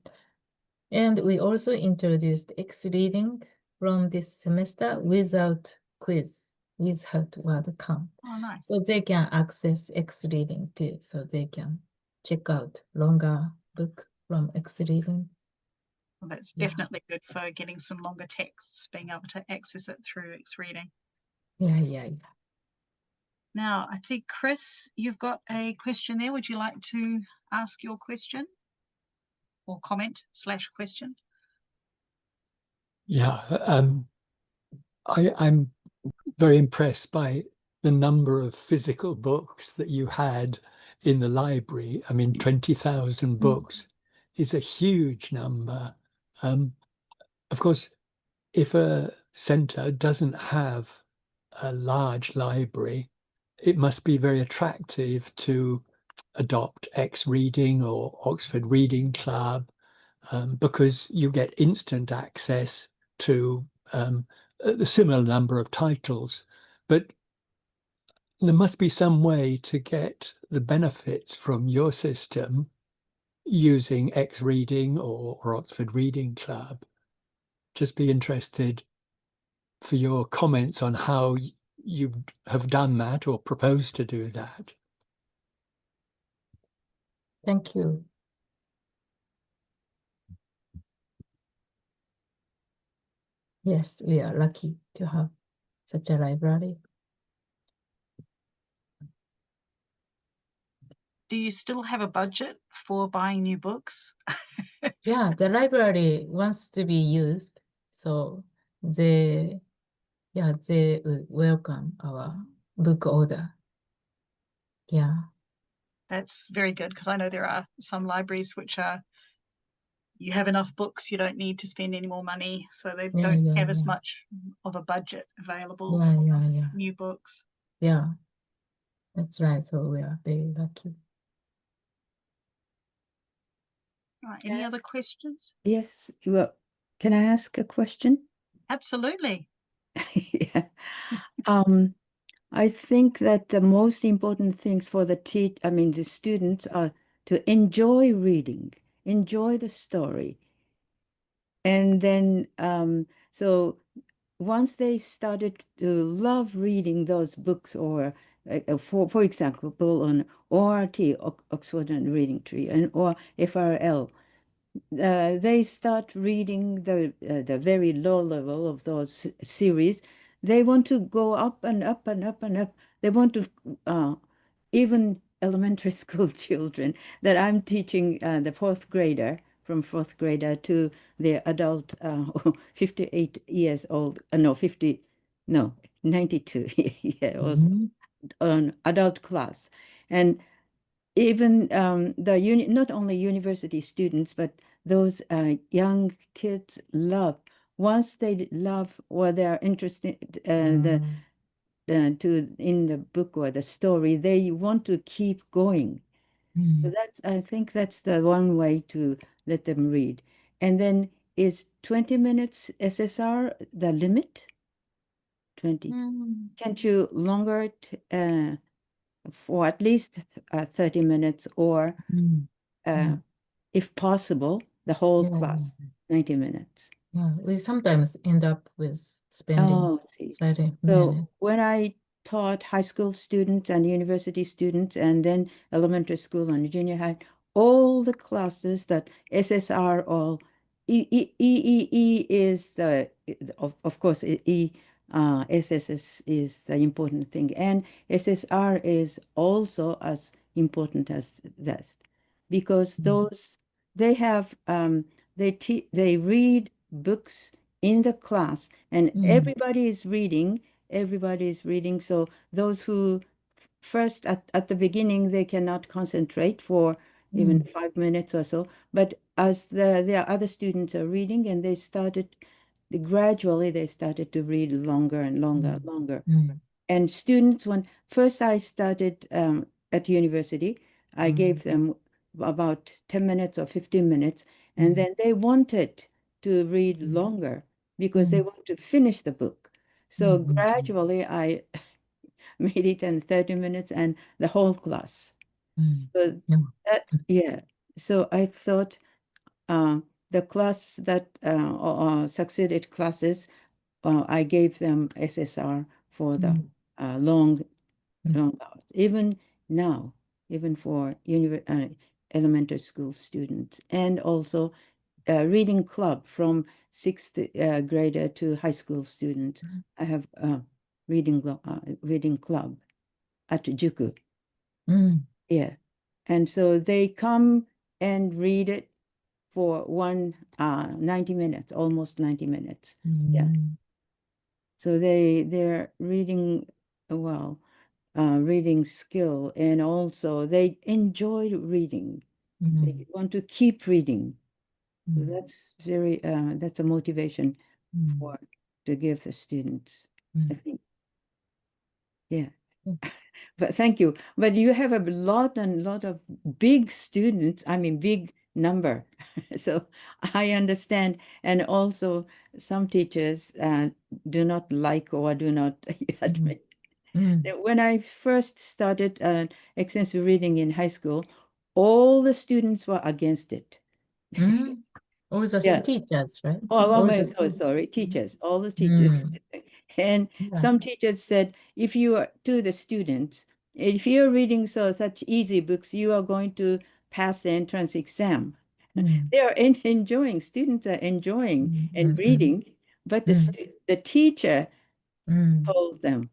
[SPEAKER 2] And we also introduced X reading from this semester without quiz, without word count.
[SPEAKER 1] Oh, nice.
[SPEAKER 2] So they can access X reading too. So they can check out longer book from X reading.
[SPEAKER 1] Well, that's definitely good for getting some longer texts, being able to access it through X reading.
[SPEAKER 2] Yeah.
[SPEAKER 1] Now, I think, Chris, you've got a question there. Would you like to ask your question or comment/question?
[SPEAKER 6] Yeah, I'm very impressed by the number of physical books that you had in the library. I mean, 20,000 books is a huge number. Of course, if a center doesn't have a large library, it must be very attractive to adopt X Reading or Oxford Reading Club. because you get instant access to a similar number of titles. But there must be some way to get the benefits from your system using X Reading or Oxford Reading Club. Just be interested for your comments on how you have done that or propose to do that.
[SPEAKER 2] Thank you. Yes, we are lucky to have such a library.
[SPEAKER 1] Do you still have a budget for buying new books?
[SPEAKER 2] Yeah, the library wants to be used, so they would welcome our book order. Yeah.
[SPEAKER 1] That's very good, because I know there are some libraries which are, you have enough books, you don't need to spend any more money, so they don't have as much of a budget available for new books.
[SPEAKER 2] Yeah, that's right. So we are very lucky.
[SPEAKER 1] Right, any other questions?
[SPEAKER 7] Yes. Well, can I ask a question?
[SPEAKER 1] Absolutely.
[SPEAKER 7] Yeah. I think that the most important things for the the students are to enjoy reading, enjoy the story. And then, so once they started to love reading those books, or for example, on ORT, Oxford and Reading Tree, and or FRL, they start reading the very low level of those series. They want to go up and up and up and up. They want to, even elementary school children that I'm teaching, the fourth grader, from fourth grader to the adult, 58 years old, 92, yeah, also on adult class. And even not only university students, but those young kids once they love or they are interested in the book or the story, they want to keep going. So I think that's the one way to let them read. And then is 20 minutes SSR the limit? 20. Can't you longer it for at least 30 minutes, or if possible, the whole class, 90 minutes?
[SPEAKER 2] Yeah, we sometimes end up with spending 30 minutes.
[SPEAKER 7] So when I taught high school students and university students, and then elementary school and junior high, all the classes that SSR, all E is of course, SSS is the important thing, and SSR is also as important as that, because those they have they read books in the class, and everybody is reading. So those who first at the beginning, they cannot concentrate for even 5 minutes or so, but as the other students are reading, and gradually they started to read longer and longer. And students, when first I started at university, I gave them about 10 minutes or 15 minutes, and then they wanted to read longer because they want to finish the book. So gradually I made it in 30 minutes and the whole class. So so I thought the class that succeeded classes, I gave them SSR for the long hours. Even now, even for elementary school students, and also reading club from sixth grader to high school students. I have reading club at Juku. Yeah, and so they come and read it for 90 minutes, almost 90 minutes. Yeah. So they're reading, well, reading skill, and also they enjoy reading. They want to keep reading. So that's that's a motivation to give the students, I think. Yeah. But thank you. But you have a lot of big students, I mean, big number. So I understand. And also some teachers do not like or do not admit. When I first started extensive reading in high school, all the students were against it.
[SPEAKER 2] All the
[SPEAKER 7] Yeah.
[SPEAKER 2] teachers, right?
[SPEAKER 7] Oh,
[SPEAKER 2] All
[SPEAKER 7] I'm
[SPEAKER 2] the
[SPEAKER 7] so sorry, teachers, all the teachers. And
[SPEAKER 2] Yeah.
[SPEAKER 7] some teachers said, if you are to the students, if you're reading such easy books, you are going to pass the entrance exam. They are enjoying, students are enjoying and reading, but the teacher told them.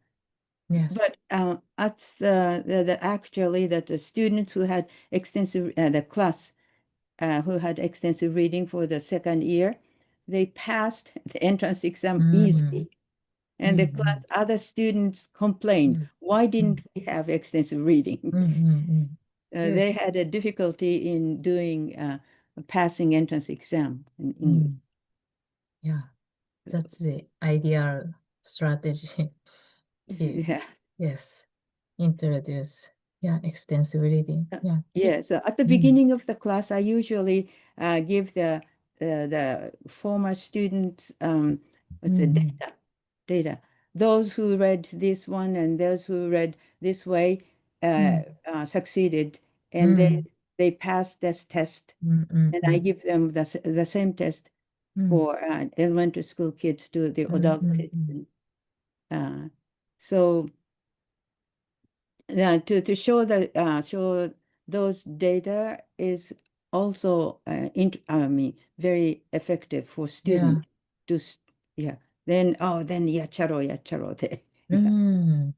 [SPEAKER 2] Yes.
[SPEAKER 7] But that's actually that the students who had extensive, the class who had extensive reading for the second year, they passed the entrance exam easily. And the class, other students complained, why didn't we have extensive reading? They had a difficulty in doing passing entrance exam in English.
[SPEAKER 2] Yeah, that's the ideal strategy to,
[SPEAKER 7] Yeah.
[SPEAKER 2] yes, introduce, extensive reading. Yeah.
[SPEAKER 7] Yeah, so at the beginning of the class, I usually give the former students what's the data. Those who read this one and those who read this way succeeded, and then they passed this test. And I give them the same test for elementary school kids to the adult kids. So to show show those data is also very effective for students to then charo there. Yes.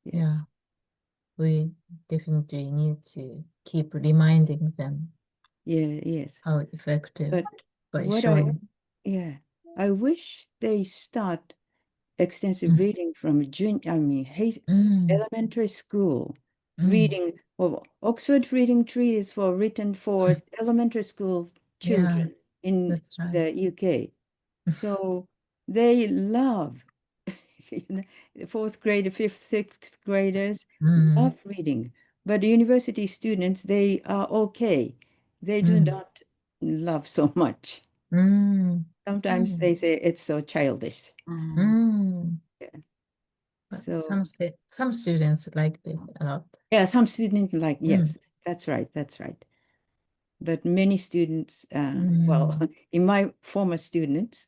[SPEAKER 2] Yeah, we definitely need to keep reminding them
[SPEAKER 7] Yes.
[SPEAKER 2] how effective
[SPEAKER 7] But
[SPEAKER 2] by
[SPEAKER 7] what
[SPEAKER 2] showing.
[SPEAKER 7] I wish they start extensive reading from elementary school. Reading, well, Oxford Reading Tree is written for elementary school children in
[SPEAKER 2] That's right.
[SPEAKER 7] the UK. So they love, the fourth grade, fifth, sixth graders love reading. But university students, they are okay. They do not love so much. Sometimes they say it's so childish.
[SPEAKER 2] But
[SPEAKER 7] So
[SPEAKER 2] some students like it a lot.
[SPEAKER 7] yeah, some students like, yes, that's right. But many students, well, in my former students,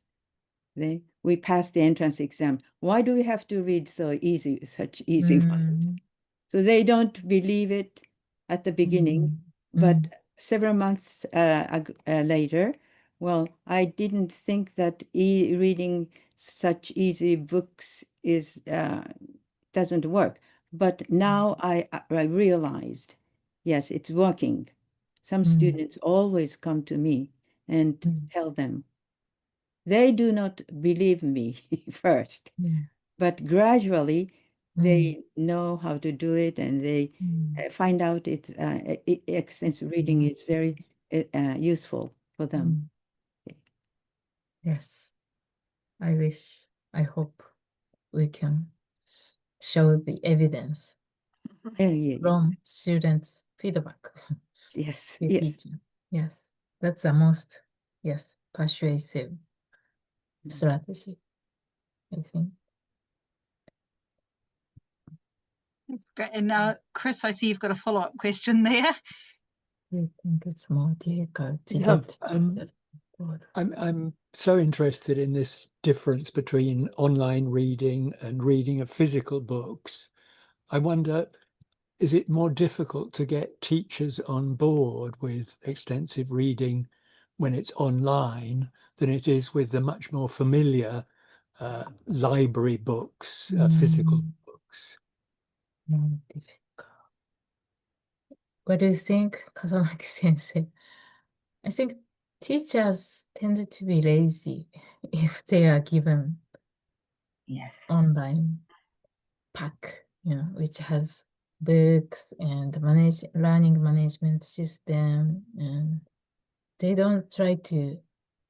[SPEAKER 7] we passed the entrance exam. Why do we have to read such easy ones? So they don't believe it at the beginning, but several months later, well, I didn't think that reading such easy books doesn't work. But now I realized, yes, it's working. Some students always come to me and tell them. They do not believe me first, but gradually they know how to do it, and they find out it's extensive reading is very useful for them.
[SPEAKER 2] Yes, I hope we can show the evidence from students' feedback.
[SPEAKER 7] Yes,
[SPEAKER 2] to
[SPEAKER 7] yes.
[SPEAKER 2] teacher. Yes, that's the most, persuasive strategy, I think.
[SPEAKER 1] Great. And Chris, I see you've got a follow-up question there.
[SPEAKER 2] I think it's more difficult to
[SPEAKER 6] Yeah,
[SPEAKER 2] get
[SPEAKER 6] I'm so interested in this difference between online reading and reading of physical books. I wonder, is it more difficult to get teachers on board with extensive reading when it's online than it is with the much more familiar library books, physical books?
[SPEAKER 2] more difficult. What do you think, Kasamaki sensei? I think teachers tend to be lazy if they are given online pack, which has books and learning management system, and they don't try to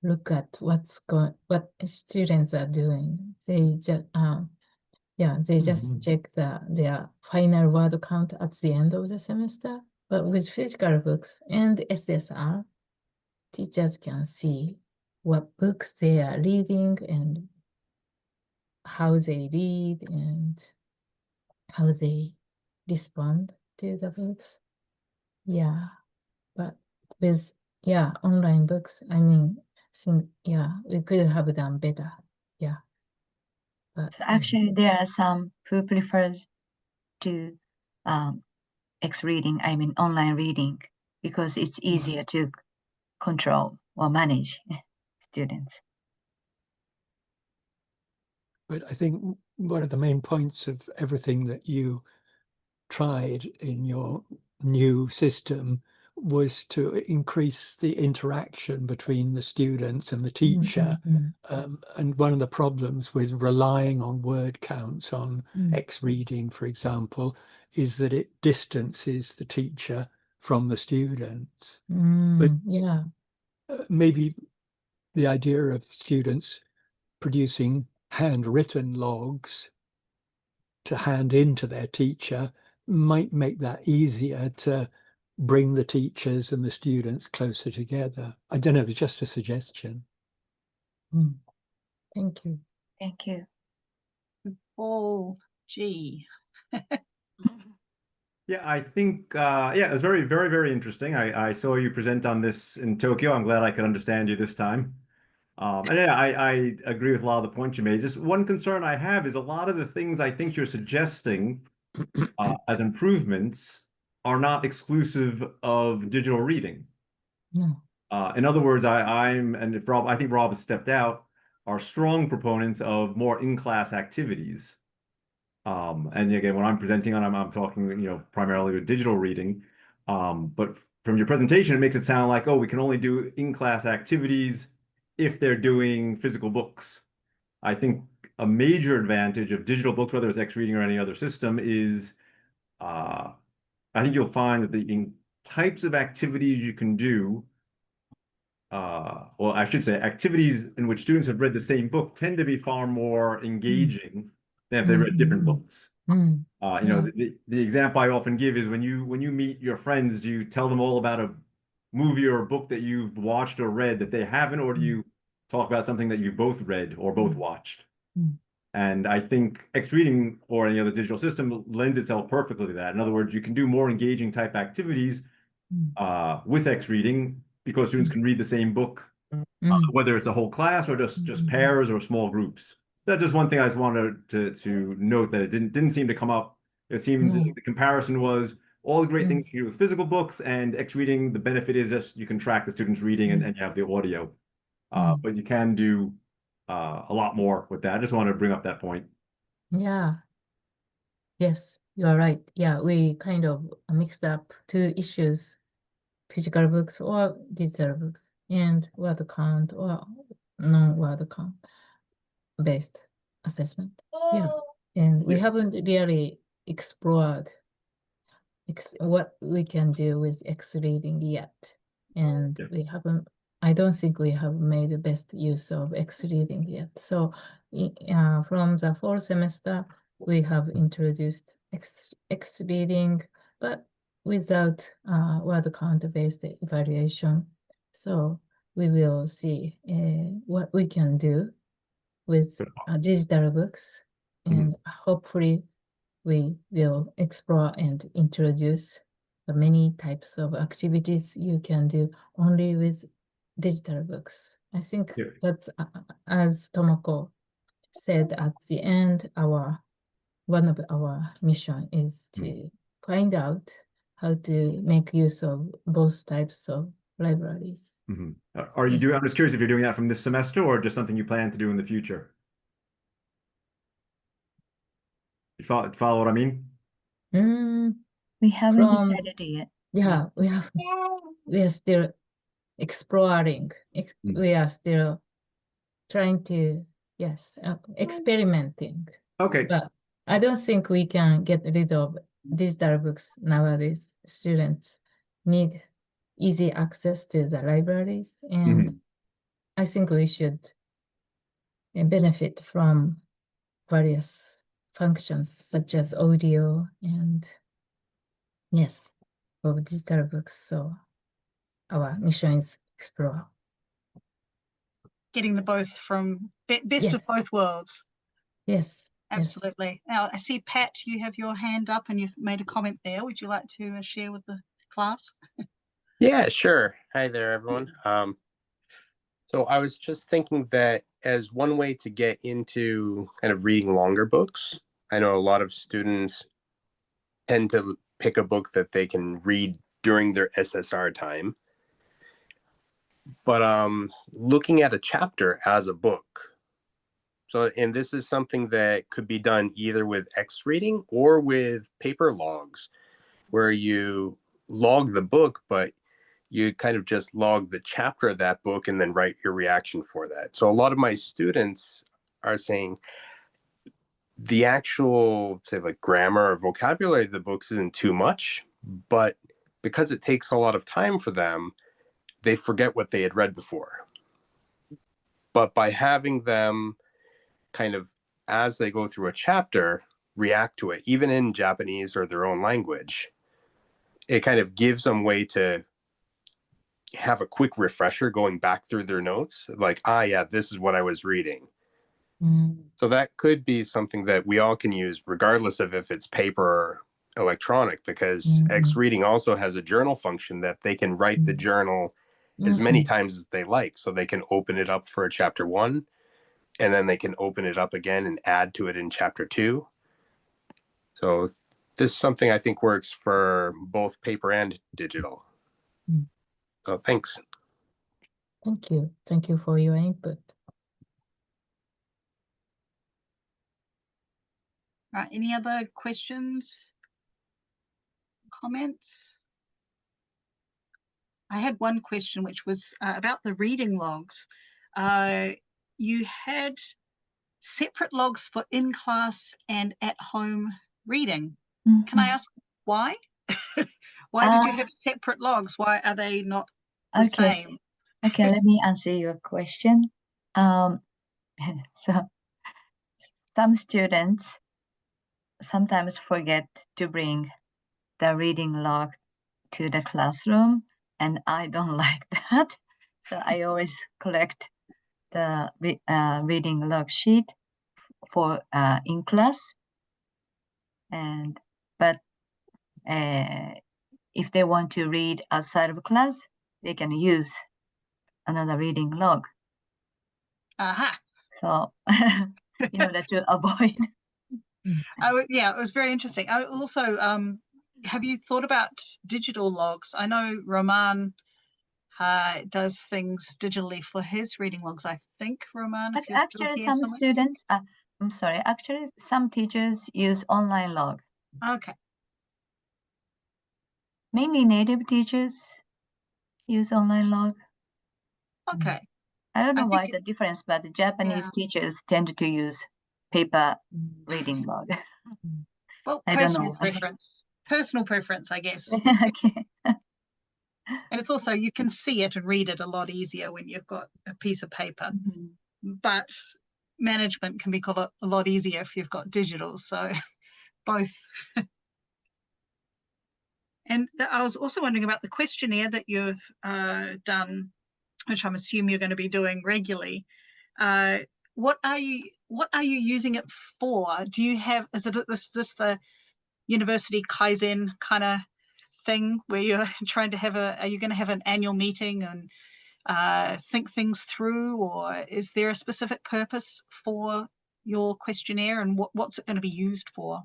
[SPEAKER 2] look at what students are doing. They just check their final word count at the end of the semester. But with physical books and SSR, teachers can see what books they are reading and how they read and how they respond to the books. Yeah, but with online books, I mean, we could have done better. Yeah, but
[SPEAKER 3] So actually, there are some who prefers to I mean online reading, because it's easier to control or manage students.
[SPEAKER 6] But I think one of the main points of everything that you tried in your new system was to increase the interaction between the students and the teacher. And one of the problems with relying on word counts on X reading, for example, is that it distances the teacher from the students. But maybe the idea of students producing handwritten logs to hand in to their teacher might make that easier to bring the teachers and the students closer together. I don't know, it's just a suggestion.
[SPEAKER 2] Thank you.
[SPEAKER 3] Thank you.
[SPEAKER 1] Paul G.
[SPEAKER 8] Yeah, I think, it was very, very, very interesting. I saw you present on this in Tokyo. I'm glad I could understand you this time. And yeah, I agree with a lot of the points you made. Just one concern I have is a lot of the things I think you're suggesting as improvements are not exclusive of digital reading.
[SPEAKER 2] No.
[SPEAKER 8] In other words, and if I think Rob has stepped out, are strong proponents of more in-class activities. And again, when I'm presenting on, I'm talking, primarily with digital reading. But from your presentation, it makes it sound like, oh, we can only do in-class activities if they're doing physical books. I think a major advantage of digital books, whether it's X reading or any other system, is I think you'll find that the types of activities you can do, well, I should say activities in which students have read the same book tend to be far more engaging than if they read different books. The example I often give is when you meet your friends, do you tell them all about a movie or a book that you've watched or read that they haven't, or do you talk about something that you've both read or both watched? And I think X reading or any other digital system lends itself perfectly to that. In other words, you can do more engaging type activities with X reading because students can read the same book, whether it's a whole class or just pairs or small groups. That's just one thing I just wanted to note, that it didn't seem to come up. It seemed the comparison was all the great things you can do with physical books, and X reading, the benefit is just you can track the students reading and you have the audio. But you can do a lot more with that. I just want to bring up that point.
[SPEAKER 2] Yeah. Yes, you are right. Yeah, we kind of mixed up two issues, physical books or digital books, and word count or non-word count based assessment. Yeah, and we haven't really explored what we can do with X reading yet. And I don't think we have made the best use of X reading yet. So from the fall semester, we have introduced X reading, but without word count based evaluation. So we will see what we can do with digital books, and hopefully we will explore and introduce the many types of activities you can do only with digital books. I think that's, as Tomoko said at the end, one of our mission is to find out how to make use of both types of libraries.
[SPEAKER 8] Are you doing? I'm just curious if you're doing that from this semester or just something you plan to do in the future. You follow what I mean?
[SPEAKER 3] We haven't decided yet.
[SPEAKER 2] Yeah, we are still exploring. We are still trying to, experimenting.
[SPEAKER 8] Okay.
[SPEAKER 2] But I don't think we can get rid of digital books nowadays. Students need easy access to the libraries, and I think we should benefit from various functions such as audio and of digital books. So our mission is explore.
[SPEAKER 1] Getting the both from best of
[SPEAKER 2] Yes.
[SPEAKER 1] both worlds.
[SPEAKER 2] Yes.
[SPEAKER 1] Absolutely. Now, I see, Pat, you have your hand up and you've made a comment there. Would you like to share with the class?
[SPEAKER 9] Yeah, sure. Hi there, everyone. So I was just thinking that as one way to get into kind of reading longer books, I know a lot of students tend to pick a book that they can read during their SSR time. But looking at a chapter as a book. So, and this is something that could be done either with X reading or with paper logs, where you log the book, but you kind of just log the chapter of that book and then write your reaction for that. So a lot of my students are saying the actual, say, like grammar or vocabulary of the books isn't too much, but because it takes a lot of time for them, they forget what they had read before. But by having them kind of, as they go through a chapter, react to it, even in Japanese or their own language, it kind of gives them a way to have a quick refresher going back through their notes, like, yeah, this is what I was reading. So that could be something that we all can use, regardless of if it's paper or electronic, because X reading also has a journal function that they can write the journal as many times as they like. So they can open it up for a chapter 1, and then they can open it up again and add to it in chapter 2. So this is something I think works for both paper and digital. So thanks.
[SPEAKER 2] Thank you. Thank you for your input.
[SPEAKER 1] Right, any other questions, comments? I had one question, which was about the reading logs. You had separate logs for in-class and at-home reading. Can I ask why? Why did you have separate logs? Why are they not the same?
[SPEAKER 3] Okay, let me answer your question. So some students sometimes forget to bring the reading log to the classroom, and I don't like that. So I always collect the reading log sheet for in class. But if they want to read outside of class, they can use another reading log. So in order to avoid.
[SPEAKER 1] Yeah, it was very interesting. Also, have you thought about digital logs? I know Roman does things digitally for his reading logs, I think, Roman.
[SPEAKER 3] Actually, some students, I'm sorry, actually, some teachers use online log.
[SPEAKER 1] Okay.
[SPEAKER 3] Mainly native teachers use online log.
[SPEAKER 1] Okay.
[SPEAKER 3] I don't know why the difference, but the Japanese teachers tend to use paper reading log.
[SPEAKER 1] Well,
[SPEAKER 3] I don't know.
[SPEAKER 1] Personal preference, I guess.
[SPEAKER 3] Okay.
[SPEAKER 1] And it's also, you can see it and read it a lot easier when you've got a piece of paper. But management can be a lot easier if you've got digital. So both. And I was also wondering about the questionnaire that you've done, which I'm assuming you're going to be doing regularly. What are you using it for? Do you have, is this the university Kaizen kind of thing where you're trying to have are you going to have an annual meeting and think things through, or is there a specific purpose for your questionnaire, and what's it going to be used for?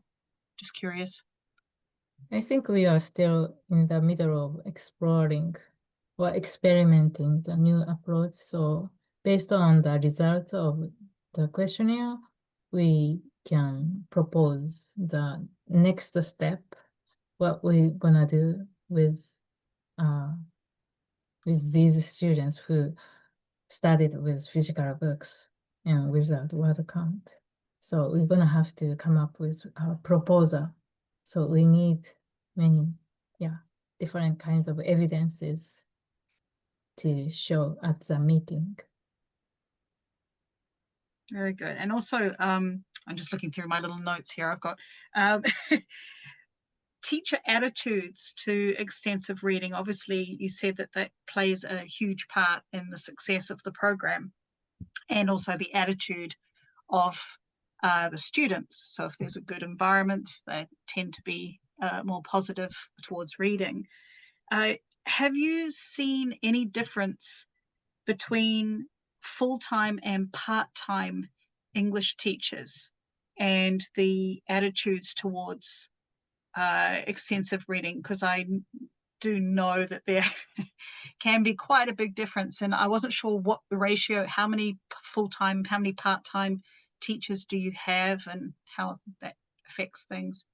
[SPEAKER 1] Just curious.
[SPEAKER 2] I think we are still in the middle of exploring or experimenting the new approach. So based on the results of the questionnaire, we can propose the next step, what we're gonna do with these students who started with physical books and without word count. So we're gonna have to come up with a proposal. So we need many, different kinds of evidences to show at the meeting.
[SPEAKER 1] Very good. And also, I'm just looking through my little notes here. I've got teacher attitudes to extensive reading. Obviously, you said that that plays a huge part in the success of the program, and also the attitude of the students. So if there's a good environment, they tend to be more positive towards reading. Have you seen any difference between full-time and part-time English teachers and the attitudes towards extensive reading? Because I do know that there can be quite a big difference, and I wasn't sure what the ratio, how many full-time, how many part-time teachers do you have, and how that affects things.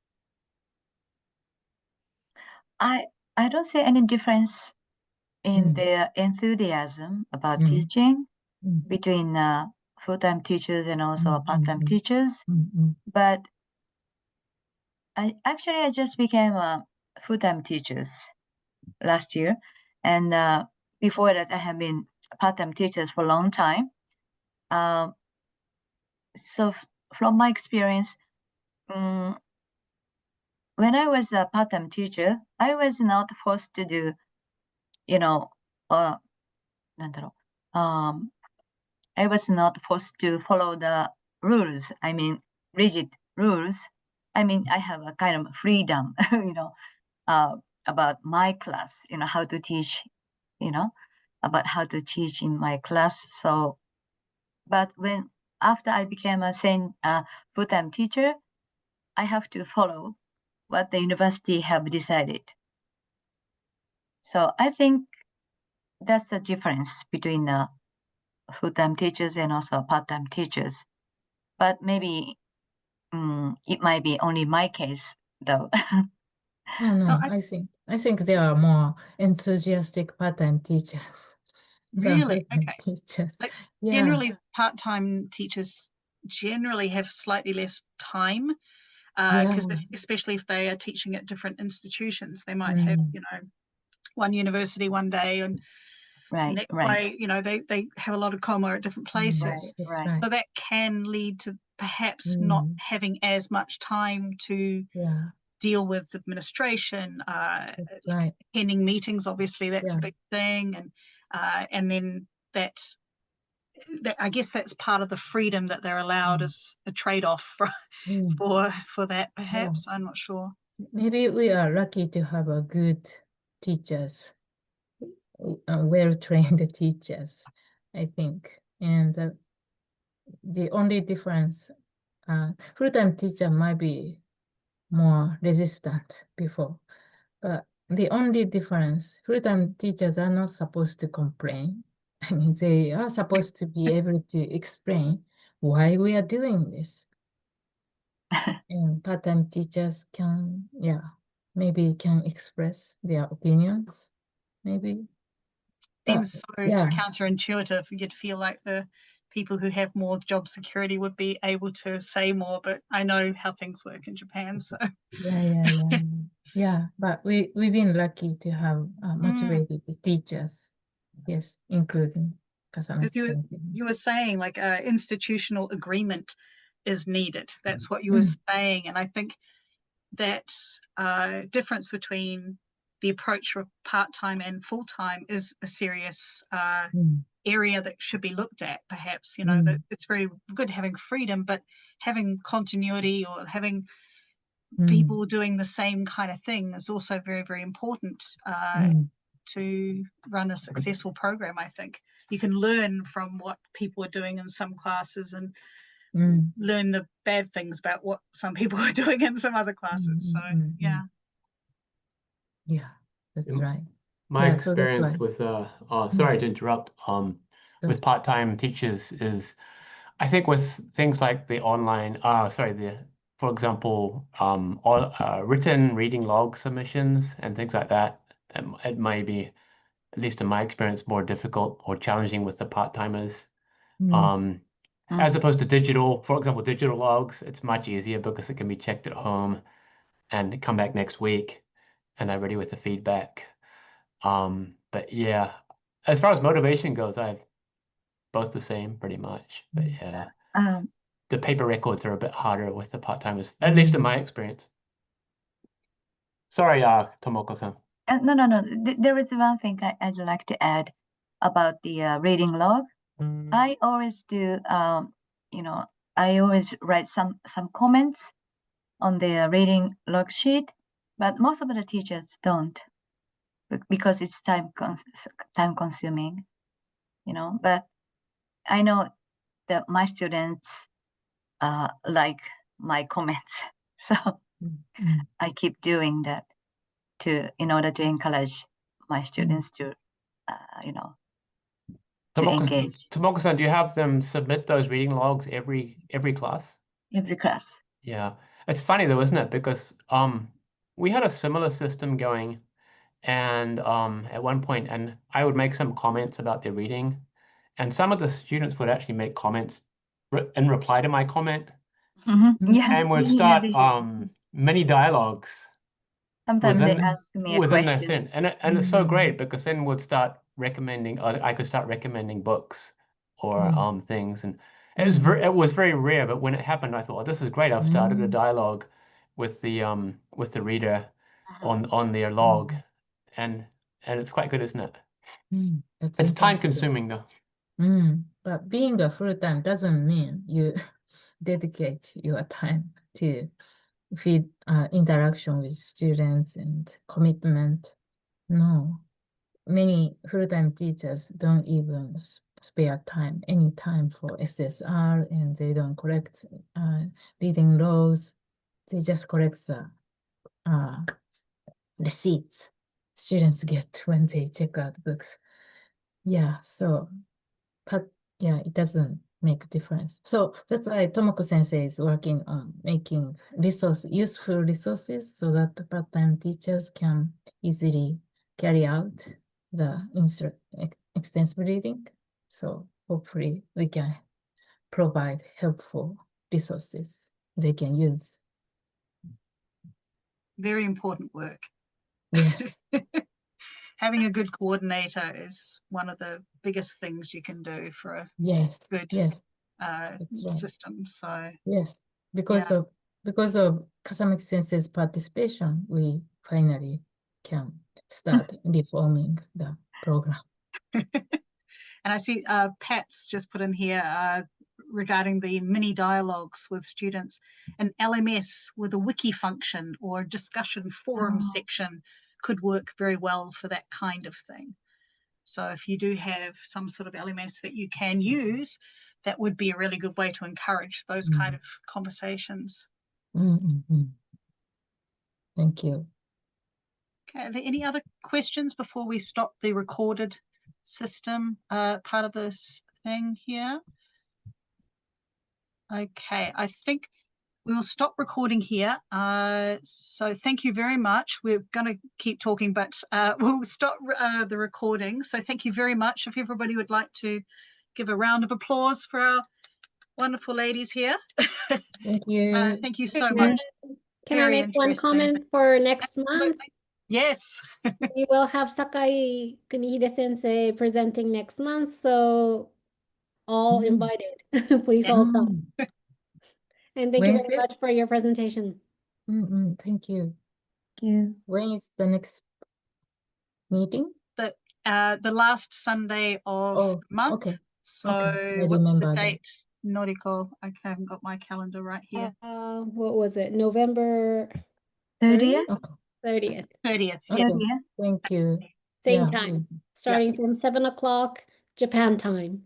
[SPEAKER 3] I don't see any difference in their enthusiasm about teaching between full-time teachers and also part-time teachers. But I just became a full-time teachers last year, and before that I have been part-time teachers for a long time. So from my experience, when I was a part-time teacher, I was not forced to do, I was not forced to follow the rules. I mean, rigid rules. I mean, I have a kind of freedom, about my class, how to teach, about how to teach in my class. So, but after I became a full-time teacher, I have to follow what the university have decided. So I think that's the difference between full-time teachers and also part-time teachers. But maybe it might be only my case, though.
[SPEAKER 2] Oh, no, I think there are more enthusiastic part-time teachers.
[SPEAKER 1] Really? Okay.
[SPEAKER 2] Teachers.
[SPEAKER 1] Like,
[SPEAKER 2] Yeah.
[SPEAKER 1] generally, part-time teachers generally have slightly less time, because especially if they are teaching at different institutions, they might have, one university one day, and
[SPEAKER 3] right.
[SPEAKER 1] They have a lot of komo at different places.
[SPEAKER 3] Right.
[SPEAKER 1] So that can lead to perhaps not having as much time to deal with administration, attending meetings. Obviously, that's a big thing, and then that I guess that's part of the freedom that they're allowed as a trade-off for that. Perhaps I'm not sure.
[SPEAKER 2] Maybe we are lucky to have a good teachers, well-trained teachers, I think. And the only difference, full-time teacher might be more resistant before, but the only difference, full-time teachers are not supposed to complain. I mean, they are supposed to be able to explain why we are doing this. And part-time teachers can, maybe can express their opinions, maybe.
[SPEAKER 1] Seems so counterintuitive. You'd feel like the people who have more job security would be able to say more, but I know how things work in Japan, so.
[SPEAKER 2] Yeah, but we've been lucky to have motivated teachers, yes, including Kasamaki.
[SPEAKER 1] You were saying like institutional agreement is needed. That's what you were saying, and I think that difference between the approach for part-time and full-time is a serious area that should be looked at, perhaps. That it's very good having freedom, but having continuity or having people doing the same kind of thing is also very, very important to run a successful program. I think you can learn from what people are doing in some classes and learn the bad things about what some people are doing in some other classes. So
[SPEAKER 2] that's right.
[SPEAKER 4] My experience with sorry to interrupt, with part-time teachers is, I think with things like the online for example, written reading log submissions and things like that, it may be, at least in my experience, more difficult or challenging with the part-timers. As opposed to digital, for example, digital logs, it's much easier because it can be checked at home and come back next week and I'm ready with the feedback. But yeah, as far as motivation goes, I have both the same pretty much. But yeah, the paper records are a bit harder with the part-timers, at least in my experience. Sorry, Tomoko-san.
[SPEAKER 3] No. There is one thing I'd like to add about the reading log. I always do, I always write some comments on the reading log sheet, but most of the teachers don't because it's time consuming, but I know that my students like my comments. So I keep doing that in order to encourage my students to, to engage.
[SPEAKER 4] Tomoko-san, do you have them submit those reading logs every class?
[SPEAKER 3] Every class.
[SPEAKER 4] Yeah. It's funny though, isn't it? Because we had a similar system going and at one point, and I would make some comments about their reading, and some of the students would actually make comments in reply to my comment.
[SPEAKER 3] Yeah.
[SPEAKER 4] And would start mini dialogues.
[SPEAKER 3] Sometimes they ask me
[SPEAKER 4] within
[SPEAKER 3] questions.
[SPEAKER 4] And it's so great because then would start recommending, I could start recommending books or things, and it was very rare, but when it happened, I thought, oh, this is great. I've started a dialogue with the reader on their log, and it's quite good, isn't it? It's time consuming though.
[SPEAKER 2] But being a full-time doesn't mean you dedicate your time to feed interaction with students and commitment. No, many full-time teachers don't even spare any time for SSR, and they don't collect reading logs. They just collect the receipts students get when they check out books. Yeah, so, but yeah, it doesn't make a difference. So that's why Tomoko sensei is working on making useful resources so that part-time teachers can easily carry out the extensive reading. So hopefully we can provide helpful resources they can use.
[SPEAKER 1] Very important work.
[SPEAKER 2] Yes.
[SPEAKER 1] Having a good coordinator is one of the biggest things you can do for a good system. So
[SPEAKER 2] yes, because of Kasamaki sensei's participation, we finally can start reforming the program.
[SPEAKER 1] And I see Pat's just put in here regarding the mini dialogues with students, an LMS with a wiki function or discussion forum section could work very well for that kind of thing. So if you do have some sort of LMS that you can use, that would be a really good way to encourage those kind of conversations.
[SPEAKER 2] Thank you.
[SPEAKER 1] Okay, are there any other questions before we stop the recorded system part of this thing here? Okay, I think we will stop recording here. So thank you very much. We're going to keep talking, but we'll stop the recording. So thank you very much. If everybody would like to give a round of applause for our wonderful ladies here.
[SPEAKER 2] Thank you.
[SPEAKER 1] Thank you so much.
[SPEAKER 5] Can I make one comment for next month?
[SPEAKER 1] Yes.
[SPEAKER 5] We will have Sakai Kunihide sensei presenting next month, so all invited. Please all come. And thank you very much for your presentation.
[SPEAKER 2] Thank you.
[SPEAKER 3] Thank you.
[SPEAKER 2] When is the next meeting?
[SPEAKER 1] The last Sunday of the month.
[SPEAKER 2] Okay.
[SPEAKER 1] So
[SPEAKER 2] I
[SPEAKER 1] what's
[SPEAKER 2] remember
[SPEAKER 1] the date, Noriko? I haven't got my calendar right here.
[SPEAKER 5] What was it? November
[SPEAKER 3] 30th?
[SPEAKER 5] 30th.
[SPEAKER 1] 30th.
[SPEAKER 2] Okay.
[SPEAKER 1] Yeah.
[SPEAKER 2] Thank you.
[SPEAKER 5] Same time, starting from 7 o'clock Japan time.